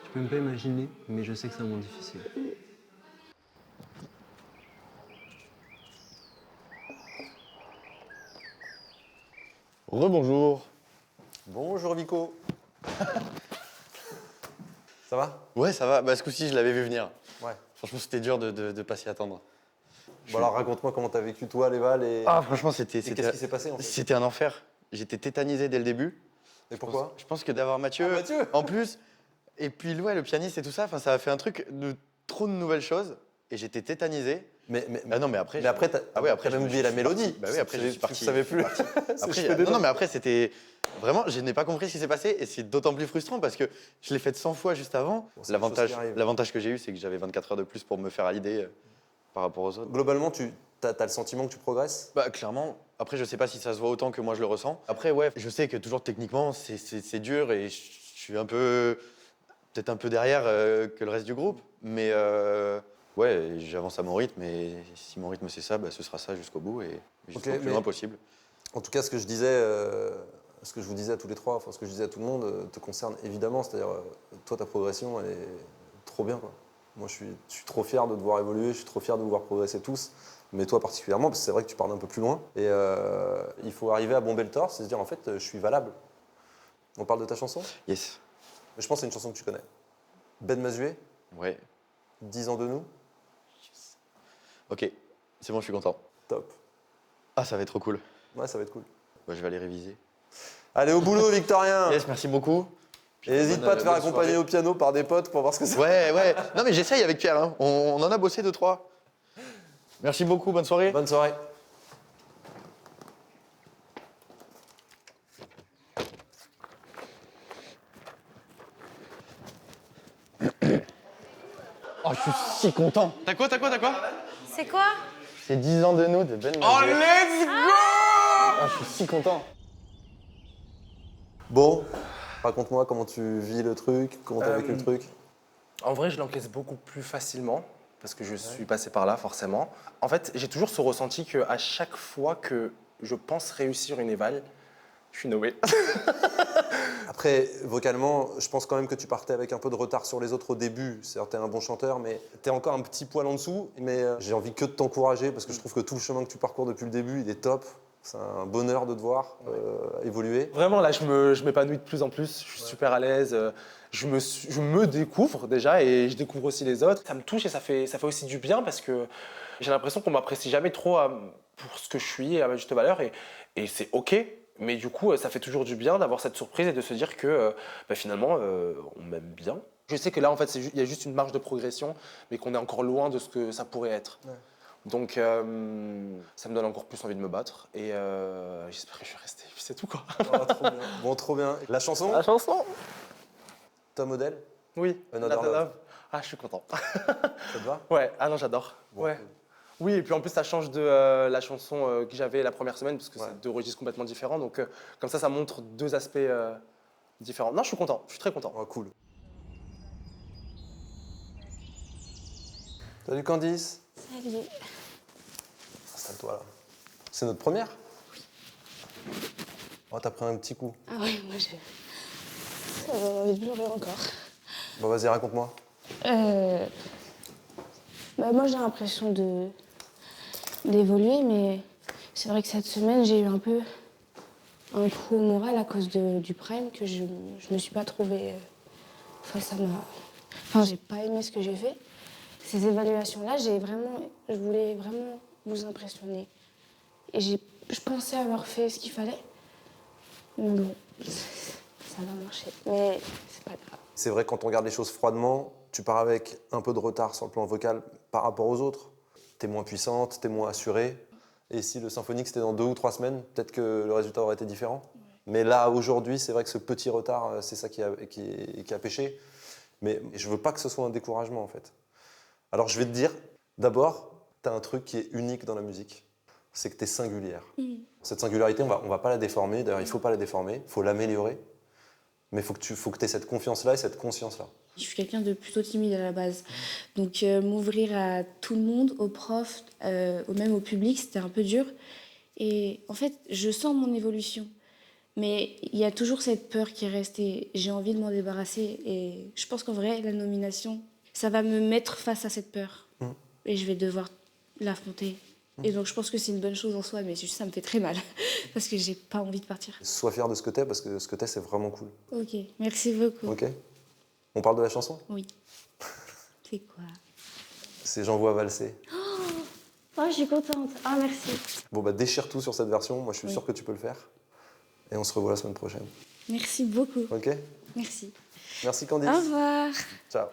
Je peux même pas imaginer, mais je sais que c'est un moment difficile. Rebonjour. Bonjour Vico. Ça va? Ouais, ça va. Bah, ce coup-ci, je l'avais vu venir. Ouais. Franchement, c'était dur de pas s'y attendre. Bon alors raconte-moi comment t'as vécu toi les Vals et... Ah, franchement, c'était. qu'est-ce qui s'est passé en fait? C'était un enfer. J'étais tétanisé dès le début. Et pourquoi? Je pense que d'avoir Mathieu, Mathieu en plus, et puis ouais, le pianiste et tout ça, ça a fait un truc de trop de nouvelles choses. Et j'étais tétanisé. Ah non, mais après, t'as même oublié la mélodie. Bah oui, après, je suis parti. Je savais plus. Après, non, mais après, c'était. Vraiment, je n'ai pas compris ce qui s'est passé. Et c'est d'autant plus frustrant parce que je l'ai fait 100 fois juste avant. Bon, c'est des choses qui arrivent. L'avantage que j'ai eu, c'est que j'avais 24 heures de plus pour me faire à l'idée par rapport aux autres. Globalement, t'as le sentiment que tu progresses? Bah, clairement. Après, je sais pas si ça se voit autant que moi je le ressens. Après, ouais, je sais que toujours techniquement, c'est dur et je suis un peu. Peut-être un peu derrière que le reste du groupe. Mais. Ouais, j'avance à mon rythme et si mon rythme c'est ça, bah, ce sera ça jusqu'au bout et jusqu'au plus loin possible. En tout cas, ce que je disais, ce que je vous disais à tous les trois, enfin ce que je disais à tout le monde, te concerne évidemment. C'est-à-dire, toi, ta progression, elle est trop bien, quoi. Moi, je suis trop fier de te voir évoluer, je suis trop fier de vous voir progresser tous, mais toi particulièrement, parce que c'est vrai que tu pars d'un peu plus loin. Et il faut arriver à bomber le torse et se dire, en fait, je suis valable. On parle de ta chanson? Yes. Mais je pense que c'est une chanson que tu connais. Ben Mazué? Ouais. 10 ans de nous? Ok, c'est bon, je suis content. Top. Ah, ça va être trop cool. Ouais, ça va être cool. Bah, je vais aller réviser. Allez, au boulot, Victorien. Yes, merci beaucoup. Et n'hésite pas à te faire accompagner soirée. au piano par des potes pour voir ce que c'est. Ouais. Non, mais j'essaye avec Pierre. Hein. On en a bossé 2-3. Merci beaucoup, bonne soirée. Bonne soirée. Oh, je suis si content. T'as quoi C'est quoi? C'est 10 ans de nous, de Ben Oh, Mazer. let's go! Ah, je suis si content. Bon, raconte-moi comment tu vis le truc, comment t'as vécu le truc. En vrai, je l'encaisse beaucoup plus facilement parce que je suis passé par là, forcément. En fait, j'ai toujours ce ressenti qu'à chaque fois que je pense réussir une éval, je suis nommé. Après, vocalement, je pense quand même que tu partais avec un peu de retard sur les autres au début. C'est-à-dire, t'es un bon chanteur, mais t'es encore un petit poil en dessous. Mais j'ai envie que de t'encourager parce que je trouve que tout le chemin que tu parcours depuis le début, il est top. C'est un bonheur de te voir évoluer. Vraiment, là, je m'épanouis de plus en plus. Je suis super à l'aise. Je me découvre déjà et je découvre aussi les autres. Ça me touche et ça fait aussi du bien parce que j'ai l'impression qu'on m'apprécie jamais trop pour ce que je suis à ma juste valeur et c'est OK. Mais du coup, ça fait toujours du bien d'avoir cette surprise et de se dire que finalement, on m'aime bien. Je sais que là, en fait, il y a juste une marge de progression, mais qu'on est encore loin de ce que ça pourrait être. Ouais. Donc, ça me donne encore plus envie de me battre et j'espère que je vais rester. Puis c'est tout, quoi. Oh, trop bien. Bon, trop bien. La chanson ? La chanson ? Ton modèle ? Oui. Another Love. Ah, je suis content. Ça te va ? Ouais. Ah non, j'adore. Bon, ouais. Cool. Oui, et puis en plus, ça change de la chanson que j'avais la première semaine, parce que c'est deux registres complètement différents. Donc, comme ça montre deux aspects différents. Non, je suis content. Je suis très content. Oh, cool. Salut Candice. Salut. Installe-toi là. C'est notre première ? Oui. Oh, t'as pris un petit coup. Ah oui, moi j'ai envie de pleurer encore. Bon, vas-y, raconte-moi. Moi j'ai l'impression d'évoluer, mais c'est vrai que cette semaine j'ai eu un peu un coup au moral à cause du prime, que je me suis pas trouvée face à ma... Enfin, j'ai pas aimé ce que j'ai fait. Ces évaluations-là, je voulais vraiment vous impressionner. Et je pensais avoir fait ce qu'il fallait. Mais bon, ça va marcher. Mais c'est pas grave. C'est vrai, quand on regarde les choses froidement, tu pars avec un peu de retard sur le plan vocal par rapport aux autres. T'es moins puissante, t'es moins assurée. Et si le symphonique c'était dans 2 ou 3 semaines, peut-être que le résultat aurait été différent. Ouais. Mais là, aujourd'hui, c'est vrai que ce petit retard, c'est ça qui a pêché. Mais je veux pas que ce soit un découragement, en fait. Alors, je vais te dire, d'abord, t'as un truc qui est unique dans la musique. C'est que t'es singulière. Mmh. Cette singularité, on va pas la déformer. D'ailleurs, il faut pas la déformer. Il faut l'améliorer. Mais il faut que tu aies cette confiance-là et cette conscience-là. Je suis quelqu'un de plutôt timide à la base. Donc m'ouvrir à tout le monde, aux profs, même au public, c'était un peu dur. Et en fait, je sens mon évolution. Mais il y a toujours cette peur qui reste et j'ai envie de m'en débarrasser. Et je pense qu'en vrai, la nomination, ça va me mettre face à cette peur. Mmh. Et je vais devoir l'affronter. Et donc je pense que c'est une bonne chose en soi, mais juste ça me fait très mal, parce que j'ai pas envie de partir. Sois fière de ce que t'es, parce que ce que t'es, c'est vraiment cool. Ok, merci beaucoup. Ok. On parle de la chanson ? Oui. C'est quoi ? C'est J'envoie valser. Oh, je suis contente. Ah, merci. Bon, déchire tout sur cette version. Moi, je suis sûr que tu peux le faire. Et on se revoit la semaine prochaine. Merci beaucoup. Ok ? Merci. Merci Candice. Au revoir. Ciao.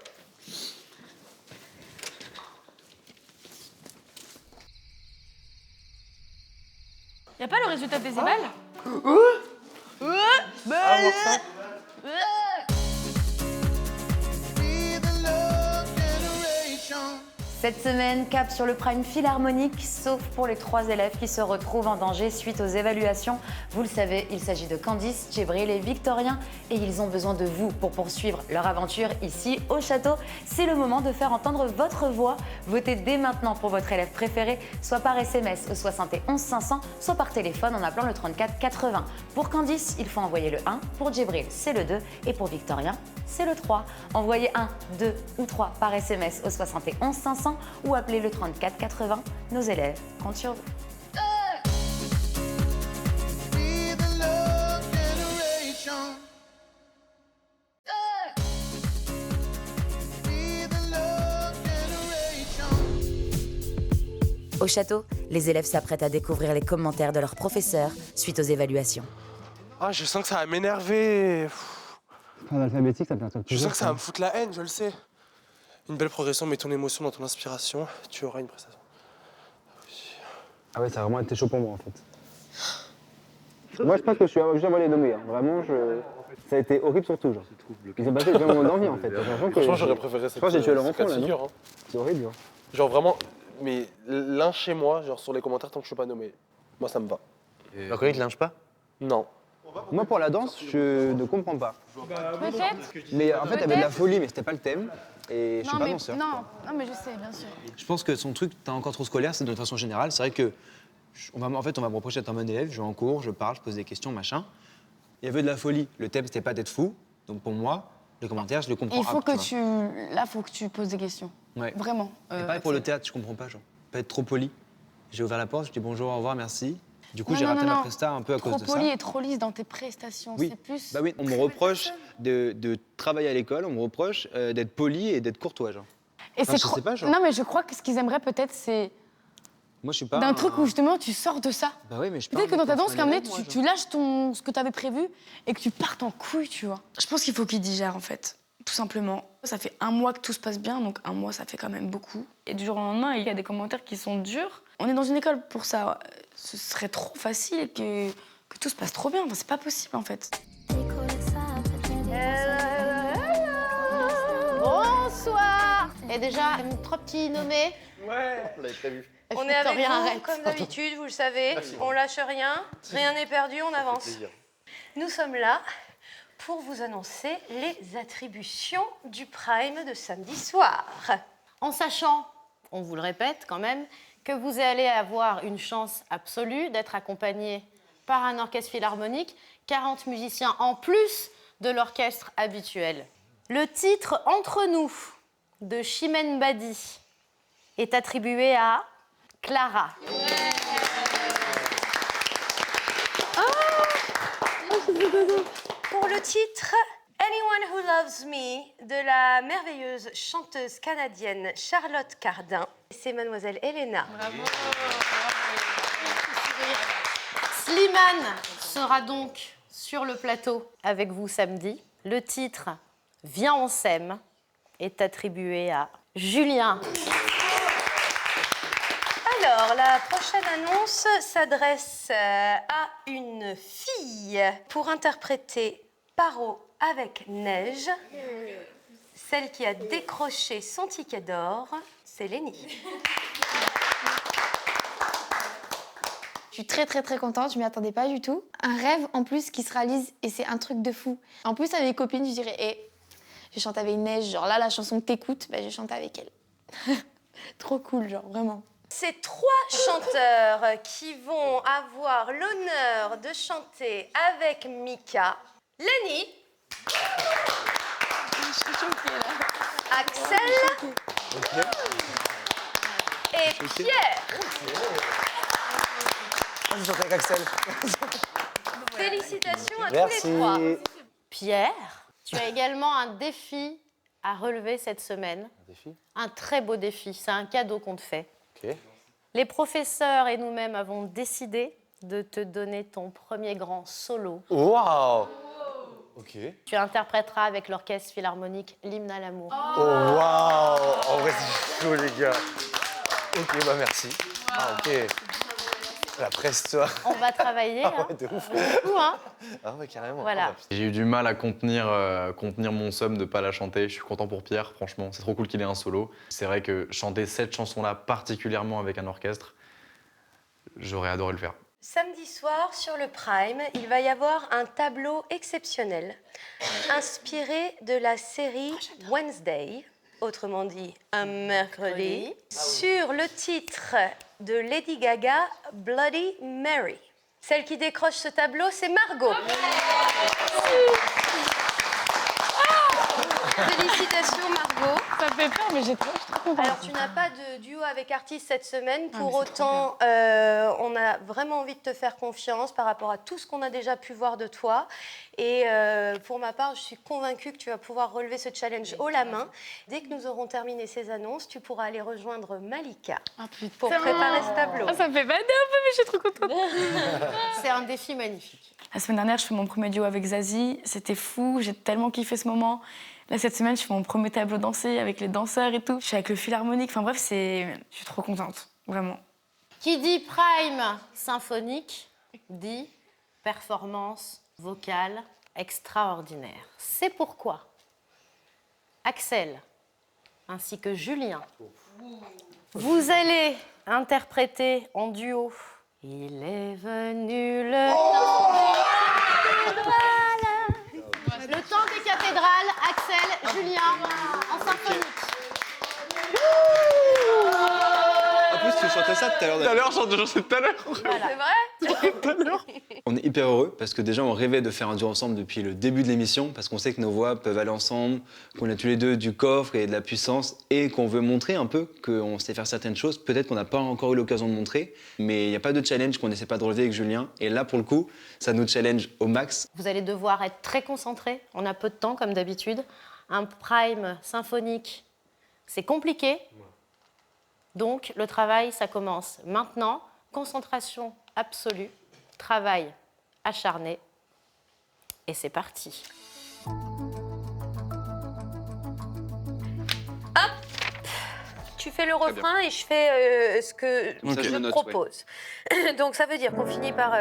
Y'a pas le résultat des évals? Cette semaine, cap sur le prime philharmonique, sauf pour les 3 élèves qui se retrouvent en danger suite aux évaluations. Vous le savez, il s'agit de Candice, Djibril et Victorien et ils ont besoin de vous pour poursuivre leur aventure ici au château. C'est le moment de faire entendre votre voix. Votez dès maintenant pour votre élève préféré, soit par SMS au 71 500, soit par téléphone en appelant le 34 80. Pour Candice, il faut envoyer le 1, pour Djibril, c'est le 2 et pour Victorien, c'est le 3. Envoyez 1, 2 ou 3 par SMS au 71 500 ou appelez le 34 80. Nos élèves comptent sur vous. Au château, les élèves s'apprêtent à découvrir les commentaires de leurs professeurs suite aux évaluations. Ah, je sens que ça va m'énerver. En alphabétique, ça perturbe Je sens que ça va me foutre la haine, je le sais. Une belle progression, mets ton émotion dans ton inspiration, tu auras une prestation. Ah ouais, ça a vraiment été chaud pour moi en fait. Moi, je pense que je suis obligé d'avoir les nommer. Hein. Vraiment, ça a été horrible surtout. Genre. Ils ont passé vraiment d'envie en fait. Franchement, j'aurais préféré cette Je pense que j'ai tué leur enfant cas de là. figure, non hein. C'est horrible. Genre. Genre vraiment, mais l'un chez moi, genre sur les commentaires, tant que je suis pas nommé, moi ça me va. Alors que il te lynche pas? Non. Moi, pour la danse, je ne comprends pas. Peut-être. Mais en fait, il y avait de la folie, mais c'était pas le thème. Et je suis Non, pas mais, danseur. non, mais je sais, bien sûr. Je pense que son truc, t'es encore trop scolaire, c'est de façon générale. C'est vrai que, on va me reprocher d'être un bon élève. Je vais en cours, je parle, je pose des questions, machin. Il y avait de la folie. Le thème, c'était pas d'être fou. Donc pour moi, le commentaire, je le comprends. Il faut que tu vois. Là, faut que tu poses des questions. Ouais. Vraiment. Et pareil pour le théâtre, je comprends pas, genre. Pas être trop poli. J'ai ouvert la porte, je dis bonjour, au revoir, merci. Du coup, j'ai raté ma presta un peu à cause de ça. Trop poli et trop lisse dans tes prestations, Oui. c'est plus... Bah oui, on me reproche de travailler à l'école, on me reproche d'être poli et d'être courtois, genre. Et Enfin, je sais pas, genre. Non, mais je crois que ce qu'ils aimeraient peut-être, c'est Moi, je suis pas d'un truc où justement tu sors de ça. Bah oui, mais je Peut-être que dans ta danse, comme tu lâches ce que tu avais prévu et que tu partes en couille, tu vois. Je pense qu'il faut qu'ils digèrent, en fait, tout simplement. Ça fait 1 mois que tout se passe bien, donc 1 mois, ça fait quand même beaucoup. Et du jour au lendemain, il y a des commentaires qui sont durs. On est dans une école pour ça. Ce serait trop facile que tout se passe trop bien. Enfin, c'est pas possible, en fait. Bonsoir. Et déjà, 3 petits nommés. Ouais, on l'avait prévu. On est avec Victoria, vous, arrête. comme d'habitude, vous le savez. On lâche rien, rien n'est perdu, on avance. Nous sommes là pour vous annoncer les attributions du Prime de samedi soir. En sachant, on vous le répète quand même, que vous allez avoir une chance absolue d'être accompagné par un orchestre philharmonique, 40 musiciens en plus de l'orchestre habituel. Le titre Entre nous de Chimène Badi est attribué à Clara. Pour le titre Anyone Who Loves Me de la merveilleuse chanteuse canadienne Charlotte Cardin, c'est mademoiselle Elena. Slimane sera donc sur le plateau avec vous samedi. Le titre Viens on s'aime est attribué à Julien. Alors, la prochaine annonce s'adresse à une fille pour interpréter Paro avec Neige. Celle qui a décroché son ticket d'or, c'est Lénie. Je suis très très très contente, je m'y attendais pas du tout. Un rêve en plus qui se réalise et c'est un truc de fou. En plus avec les copines, je dirais, je chante avec Neige, genre là la chanson que t'écoutes, je chante avec elle. Trop cool, genre vraiment. Ces 3 chanteurs qui vont avoir l'honneur de chanter avec Mika, Lénie, Axel et Pierre. Je chante avec Axel. Félicitations à Merci. tous les 3. Pierre, tu as également un défi à relever cette semaine. Un défi? Un très beau défi, c'est un cadeau qu'on te fait. Ok. Les professeurs et nous-mêmes avons décidé de te donner ton premier grand solo. Waouh. Ok. Tu interpréteras avec l'orchestre philharmonique l'hymne à l'amour. Oh waouh. En vrai, c'est chaud, les gars. Ok, bah merci. Ah, ok. La presse, toi. On va travailler. Ah ouais, de ouf. Beaucoup, hein. Ah ouais, carrément. Voilà. J'ai eu du mal à contenir mon somme de pas la chanter. Je suis content pour Pierre, franchement. C'est trop cool qu'il ait un solo. C'est vrai que chanter cette chanson-là, particulièrement avec un orchestre, j'aurais adoré le faire. Samedi soir, sur le Prime, il va y avoir un tableau exceptionnel inspiré de la série Wednesday, autrement dit un mercredi, sur le titre de Lady Gaga, Bloody Mary. Celle qui décroche ce tableau, c'est Margot. Félicitations Margot. Ça fait peur, mais j'ai trop contente. Alors tu n'as pas de duo avec artiste cette semaine, pour mais c'est autant on a vraiment envie de te faire confiance par rapport à tout ce qu'on a déjà pu voir de toi. Et pour ma part, je suis convaincue que tu vas pouvoir relever ce challenge haut la main. Dès que nous aurons terminé ces annonces, tu pourras aller rejoindre Malika pour préparer ce tableau. Ah, ça me fait bader un peu, mais je suis trop contente. C'est un défi magnifique. La semaine dernière, je fais mon premier duo avec Zazie. C'était fou, j'ai tellement kiffé ce moment. Là, cette semaine, je fais mon premier tableau dansé avec les danseurs et tout. Je suis avec le philharmonique. Enfin bref, je suis trop contente, vraiment. Qui dit Prime symphonique dit performance vocale extraordinaire. C'est pourquoi Axel ainsi que Julien, vous allez interpréter en duo. Il est venu le Le temps des cathédrales, Axel, Julien, en symphonie. En plus, tu chantais ça tout à l'heure. Tout à l'heure, je chantais tout à l'heure. C'est vrai? On est hyper heureux parce que déjà on rêvait de faire un duo ensemble depuis le début de l'émission parce qu'on sait que nos voix peuvent aller ensemble, qu'on a tous les deux du coffre et de la puissance et qu'on veut montrer un peu qu'on sait faire certaines choses, peut-être qu'on n'a pas encore eu l'occasion de montrer, mais il n'y a pas de challenge qu'on n'essaie pas de relever avec Julien et là pour le coup ça nous challenge au max. Vous allez devoir être très concentré. On a peu de temps comme d'habitude. Un prime symphonique, c'est compliqué. Donc le travail, ça commence maintenant. Concentration absolue, travail acharné. Et c'est parti. Hop, tu fais le refrain et je fais ce que Ok. je Note, propose. Donc ça veut dire qu'on finit par...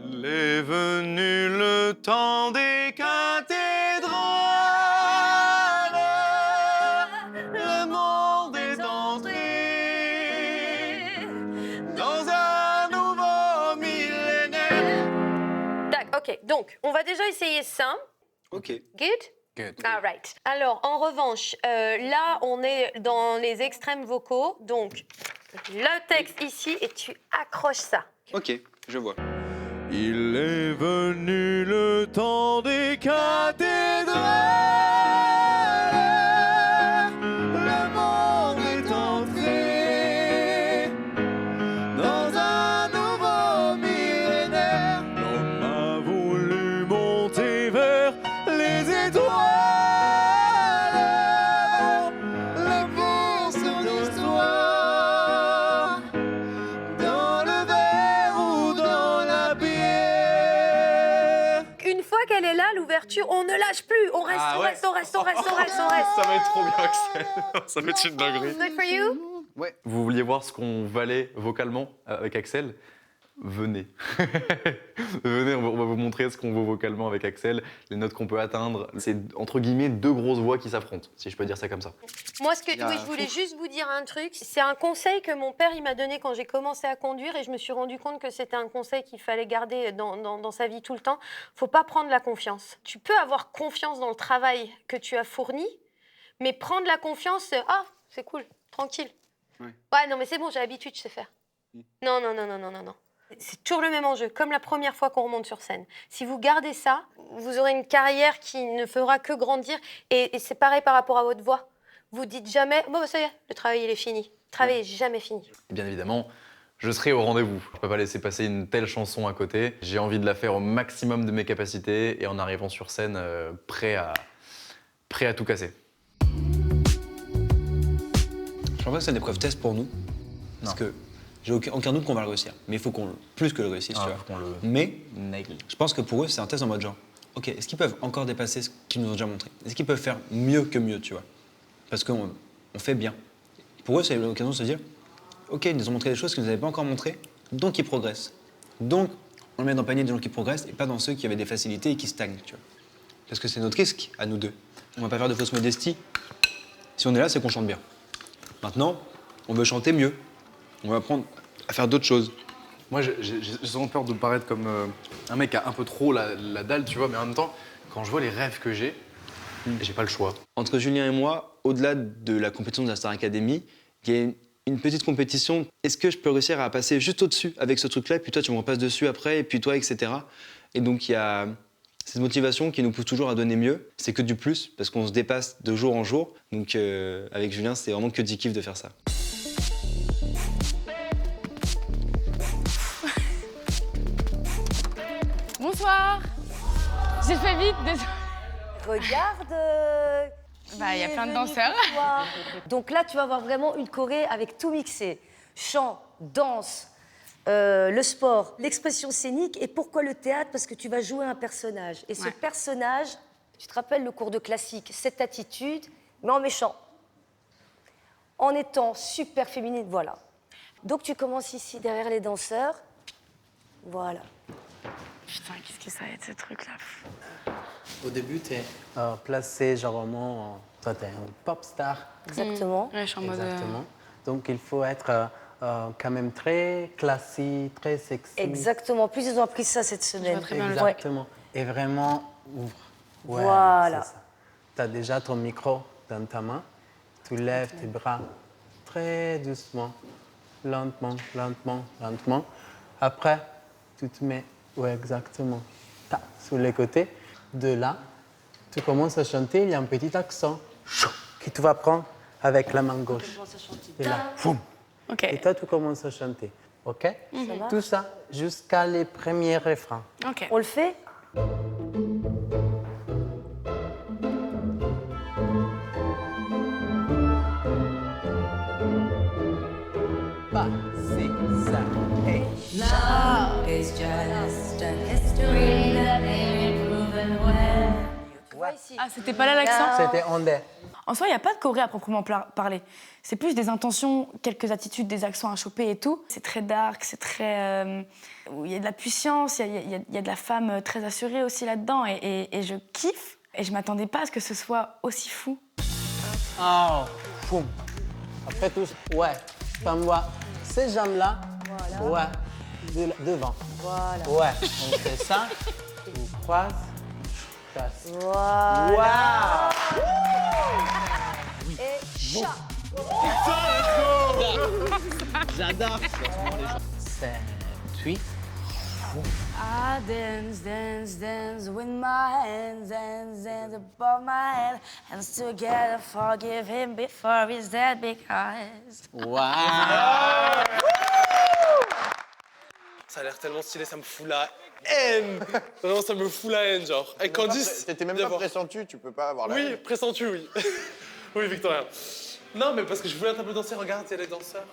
Il est venu le temps des cathédrales. Le monde est entré dans un nouveau millénaire. Tac, ok. Donc, on va déjà essayer ça. Ok. Good? Good. All right. Alors, en revanche, là, on est dans les extrêmes vocaux. Donc, le texte ici et tu accroches ça. Ok, je vois. Il est venu le temps des cathédrales. Le monde est entré dans un nouveau millénaire. L'homme a voulu monter vers les étoiles. Les portions d'histoire dans le verre ou dans la bière. Une fois qu'elle est là, l'ouverture, on ne lâche plus. On reste, on reste, on reste, on reste, on reste, on reste. Ça va être trop bien, Axel. Ça va être une dinguerie. Good for you? Vous vouliez voir ce qu'on valait vocalement avec Axel? Venez. Venez, on va vous montrer ce qu'on vaut vocalement avec Axel, les notes qu'on peut atteindre. C'est entre guillemets deux grosses voix qui s'affrontent, si je peux dire ça comme ça. Moi, ce que, Il y a- oui, je voulais juste vous dire un truc. C'est un conseil que mon père il m'a donné quand j'ai commencé à conduire et je me suis rendu compte que c'était un conseil qu'il fallait garder dans sa vie tout le temps. Faut pas prendre la confiance. Tu peux avoir confiance dans le travail que tu as fourni, mais prendre la confiance, ah, c'est cool, tranquille. Ouais, non, mais c'est bon, j'ai l'habitude, je sais faire. Non, non, non, non, non, non, non. C'est toujours le même enjeu, comme la première fois qu'on remonte sur scène. Si vous gardez ça, vous aurez une carrière qui ne fera que grandir. Et c'est pareil par rapport à votre voix. Vous dites jamais, bon, ça y est, le travail, il est fini. Le travail n'est jamais fini. Et bien évidemment, je serai au rendez-vous. Je ne peux pas laisser passer une telle chanson à côté. J'ai envie de la faire au maximum de mes capacités et en arrivant sur scène, prêt à tout casser. Je pense que c'est une épreuve test pour nous. Parce que j'ai aucun doute qu'on va le réussir. Mais il faut qu'on plus que le réussisse, tu vois. faut qu'on le Mais nail. je pense que pour eux, c'est un test en mode genre, ok, est-ce qu'ils peuvent encore dépasser ce qu'ils nous ont déjà montré? Est-ce qu'ils peuvent faire mieux que mieux, tu vois? Parce qu'on fait bien. Pour eux, c'est l'occasion de se dire, ok, ils nous ont montré des choses qu'ils ne nous avaient pas encore montrées, donc ils progressent. Donc, on les met dans le panier des gens qui progressent et pas dans ceux qui avaient des facilités et qui stagnent, tu vois. Parce que c'est notre risque à nous deux. On va pas faire de fausse modestie. Si on est là, c'est qu'on chante bien. Maintenant, on veut chanter mieux. On va apprendre à faire d'autres choses. Moi, j'ai souvent peur de paraître comme un mec qui a un peu trop la dalle, tu vois, mais en même temps, quand je vois les rêves que j'ai pas le choix. Entre Julien et moi, au-delà de la compétition de la Star Academy, il y a une petite compétition. Est-ce que je peux réussir à passer juste au-dessus avec ce truc-là, et puis toi, tu me repasses dessus après, et puis toi, etc. Et donc, il y a cette motivation qui nous pousse toujours à donner mieux. C'est que du plus, parce qu'on se dépasse de jour en jour. Donc, avec Julien, c'est vraiment que du kiff de faire ça. Bonsoir. J'ai fait vite, désolé. Regarde. Bah, il y a qui plein de est venu danseurs. pour toi. Donc là, tu vas avoir vraiment une choré avec tout mixé. Chant, danse, le sport, l'expression scénique. Et pourquoi le théâtre? Parce que tu vas jouer un personnage. Et ce personnage, tu te rappelles le cours de classique, cette attitude, mais en méchant. En étant super féminine, voilà. Donc tu commences ici derrière les danseurs. Voilà. Putain, qu'est-ce que ça va être ce truc-là? Au début, tu es placé genre vraiment. Toi, tu es une pop star. Exactement. Ouais, je suis en mode. Exactement. Donc, il faut être quand même très classique, très sexy. Exactement. Plus ils ont appris ça cette semaine. Exactement. Et vraiment ouvre. Ouais, Voilà. Tu as déjà ton micro dans ta main. Tu lèves tes bras très doucement, lentement, lentement, lentement. Après, tu te mets, ouais, exactement, sur les côtés. De là, tu commences à chanter, il y a un petit accent que tu vas prendre avec la main gauche. Et là, boum. Et toi, tu commences à chanter. OK? Mhm. Tout ça jusqu'à les premiers refrains. On le fait? Pas, c'est ça. Hey. Love is just a history that may be proven when. Ah, c'était pas là l'accent? C'était andais. En soi, il n'y a pas de choré à proprement parler. C'est plus des intentions, quelques attitudes, des accents à choper et tout. C'est très dark, c'est très... Il y a de la puissance, il y a de la femme très assurée aussi là-dedans. Et je kiffe. Et je m'attendais pas à ce que ce soit aussi fou. Oh, boum. Après tout, ouais, t'envoies ces jambes-là, ouais, devant. Voilà. Ouais, on fait ça, on croise, passe. Voilà. Wow. Et chat. J'adore. 7, 8. I dance, dance, dance with my hands above my head. Hands together, forgive him before he's dead because. Wow. Ça a l'air tellement stylé, ça me fout la haine. Vraiment, ça me fout la haine, genre. Avec Candice. T'étais même pas pressenti, tu peux pas avoir la Oui, haine. pressenti, oui. Oui, Victoria. Non, mais parce que je voulais un peu danser, regarde, il y a les danseurs.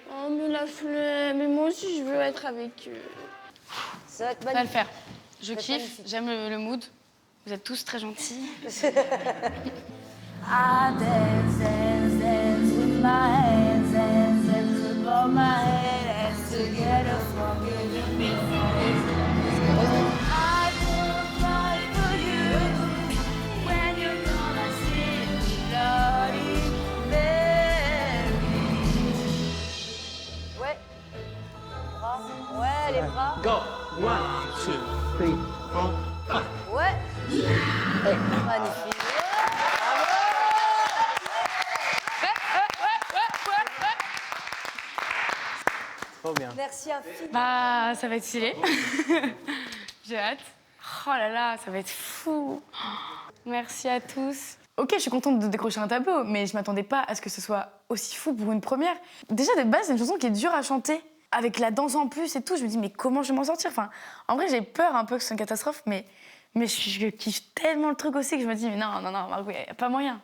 Oh, mais la flemme. Mais moi aussi, je veux être avec eux. Ça va être Ça va le magnifique. faire. Je kiffe, j'aime le mood. Vous êtes tous très gentils. I dance, dance, dance with my hands above my head. Hands together, forgive him before he's dead. I will fight for you when you're gonna see Bloody Mary. Ouais. Ouais, les bras. Go. 1, 2, 3, 4. Ouais. Magnifique. Trop bien. Merci infiniment. Bah, ça va être stylé. J'ai hâte. Oh là là, ça va être fou. Merci à tous. Ok, je suis contente de décrocher un tableau, mais je m'attendais pas à ce que ce soit aussi fou pour une première. Déjà, de base, c'est une chanson qui est dure à chanter. Avec la danse en plus et tout, je me dis, mais comment je vais m'en sortir? Enfin, en vrai, j'ai peur un peu que ce soit une catastrophe, mais je kiffe tellement le truc aussi que je me dis, mais non, Margot, il n'y a pas moyen.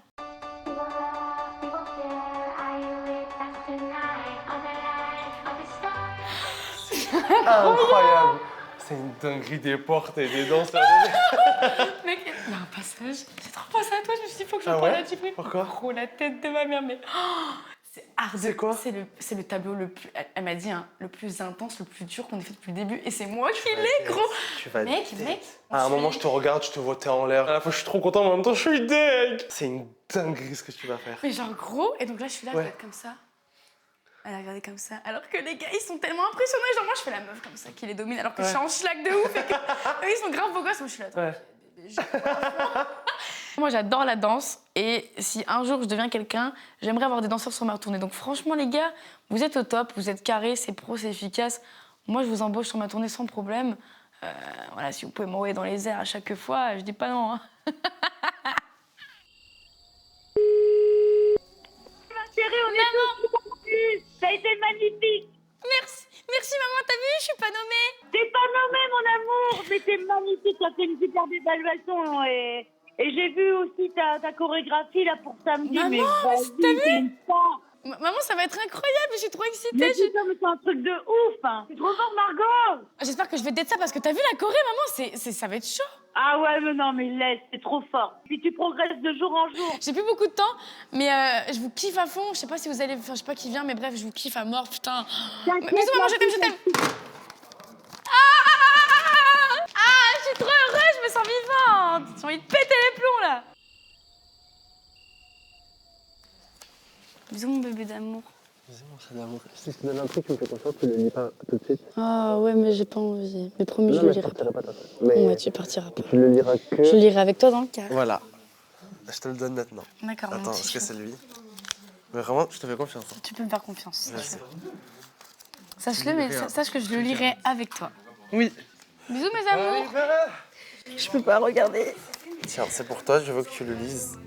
Incroyable. C'est une dinguerie des portes et des danseurs. Mec, il y a un passage, j'ai trop pensé à toi, je me suis dit, il faut que je Ah parle ouais à Djibril. Pourquoi? Trop la tête de ma mère, mais... Oh, c'est hard. C'est quoi? C'est le tableau le plus... Elle m'a dit, hein, le plus intense, le plus dur qu'on ait fait depuis le début. Et c'est moi qui l'ai, gros. Tu vas Mec. À un moment, je te regarde, je te vois, t'es en l'air. À la fois, je suis trop content, mais en même temps, je suis deg. C'est une dinguerie ce que tu vas faire. Mais genre gros, et donc là, je suis là, je Ouais. regarde comme ça. Elle a regardé comme ça. Alors que les gars, ils sont tellement impressionnés. Genre, moi, je fais la meuf comme ça qui les domine, alors que je suis en schlag de ouf. Et que eux, ils sont grave beaux gosses. Moi, je suis là. Attends, Moi, j'adore la danse. Et si un jour je deviens quelqu'un, j'aimerais avoir des danseurs sur ma tournée. Donc, franchement, les gars, vous êtes au top, vous êtes carrés, c'est pro, c'est efficace. Moi, je vous embauche sur ma tournée sans problème. Voilà, si vous pouvez m'envoyer dans les airs à chaque fois, je dis pas non. Hein. Chérie, on est tous convaincus. Ça a été magnifique. Merci maman, t'as vu, je suis pas nommée. T'es pas nommée, mon amour, mais t'es magnifique. T'as fait une superbe évaluation et j'ai vu aussi ta chorégraphie là pour samedi. Maman, mais t'as vu? t'es une star. Maman, ça va être incroyable, je suis trop excitée. Mais putain, mais c'est un truc de ouf. Hein. C'est trop fort, Margot. J'espère que je vais d'être ça parce que t'as vu la Corée, maman, ça va être chaud. Ah ouais, mais non, mais laisse, c'est trop fort. Puis tu progresses de jour en jour. J'ai plus beaucoup de temps, mais je vous kiffe à fond. Je sais pas si vous allez, enfin, je sais pas qui vient, mais bref, je vous kiffe à mort, putain. Bisous, maman, je t'aime. Ah! J'ai envie de péter les plombs là. Bisous mon bébé d'amour. Bisous mon chat d'amour. Si je te donne un truc, tu me fais confiance, tu le lis pas tout de suite. Ah ouais, mais j'ai pas envie. Mais promis, je le lirai pas. Ouais, tu partiras pas. Tu le liras que... Je le lirai avec toi dans le car. Voilà. Je te le donne maintenant. D'accord, mon Attends, petit est-ce que chat. c'est lui? Mais vraiment, je te fais confiance. Hein. Tu peux me faire confiance. Merci. Sache-le, mais sache que je le lirai avec toi. Oui. Bisous mes amours. Je peux pas regarder. Tiens, c'est pour toi, je veux que tu le lises.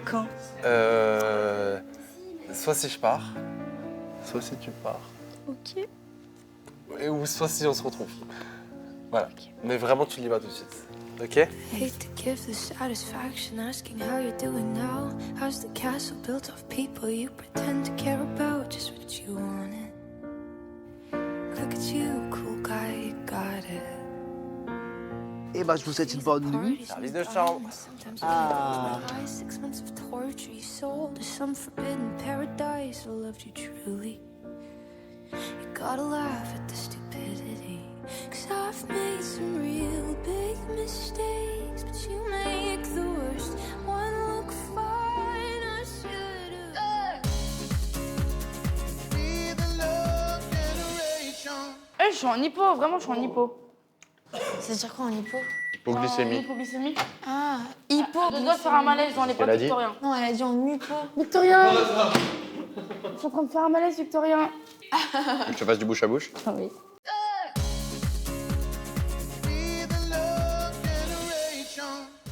Quand? Soit si je pars, soit si tu pars. Ok. Ou soit si on se retrouve. Voilà. Mais vraiment, tu le lis pas tout de suite. Ok? Hate to give the satisfaction asking how you're doing now. How's the castle built of people you pretend to care about? Just what you wanted. Look at you, cool guy, you got it. Eh ben, je vous souhaite une bonne nuit. Service de chambre. Ah. 6 months of torture you sold to some forbidden paradise. I loved you truly. You gotta laugh at the stupidity. 'Cause I've made some real big mistakes, but you make the worst one look fine. I should've. Eh, je suis en hypo, vraiment, je suis en hypo. C'est-à-dire quoi en hypo? Hypoglycémie. Hypoglycémie. Ah, hypo. Je dois faire un malaise dans les potes qu'elle a dit? Victorien. Non, elle a dit en hypo. Victorien. Je suis en train de faire un malaise, Victorien. Que je te fasse du bouche à bouche? Ah oui.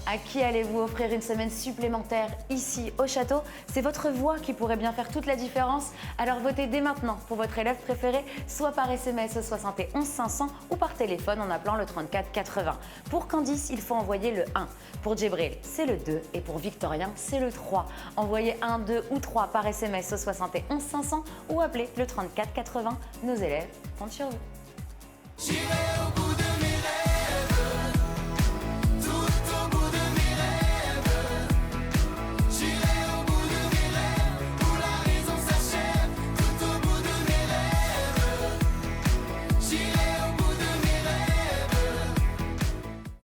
À qui allez-vous offrir une semaine supplémentaire ici au château? C'est votre voix qui pourrait bien faire toute la différence. Alors votez dès maintenant pour votre élève préféré, soit par SMS au 71 500 ou par téléphone en appelant le 34 80. Pour Candice, il faut envoyer le 1. Pour Djibril, c'est le 2. Et pour Victorien, c'est le 3. Envoyez 1, 2 ou 3 par SMS au 71 500 ou appelez le 34 80. Nos élèves comptent sur vous. J'irai au bout de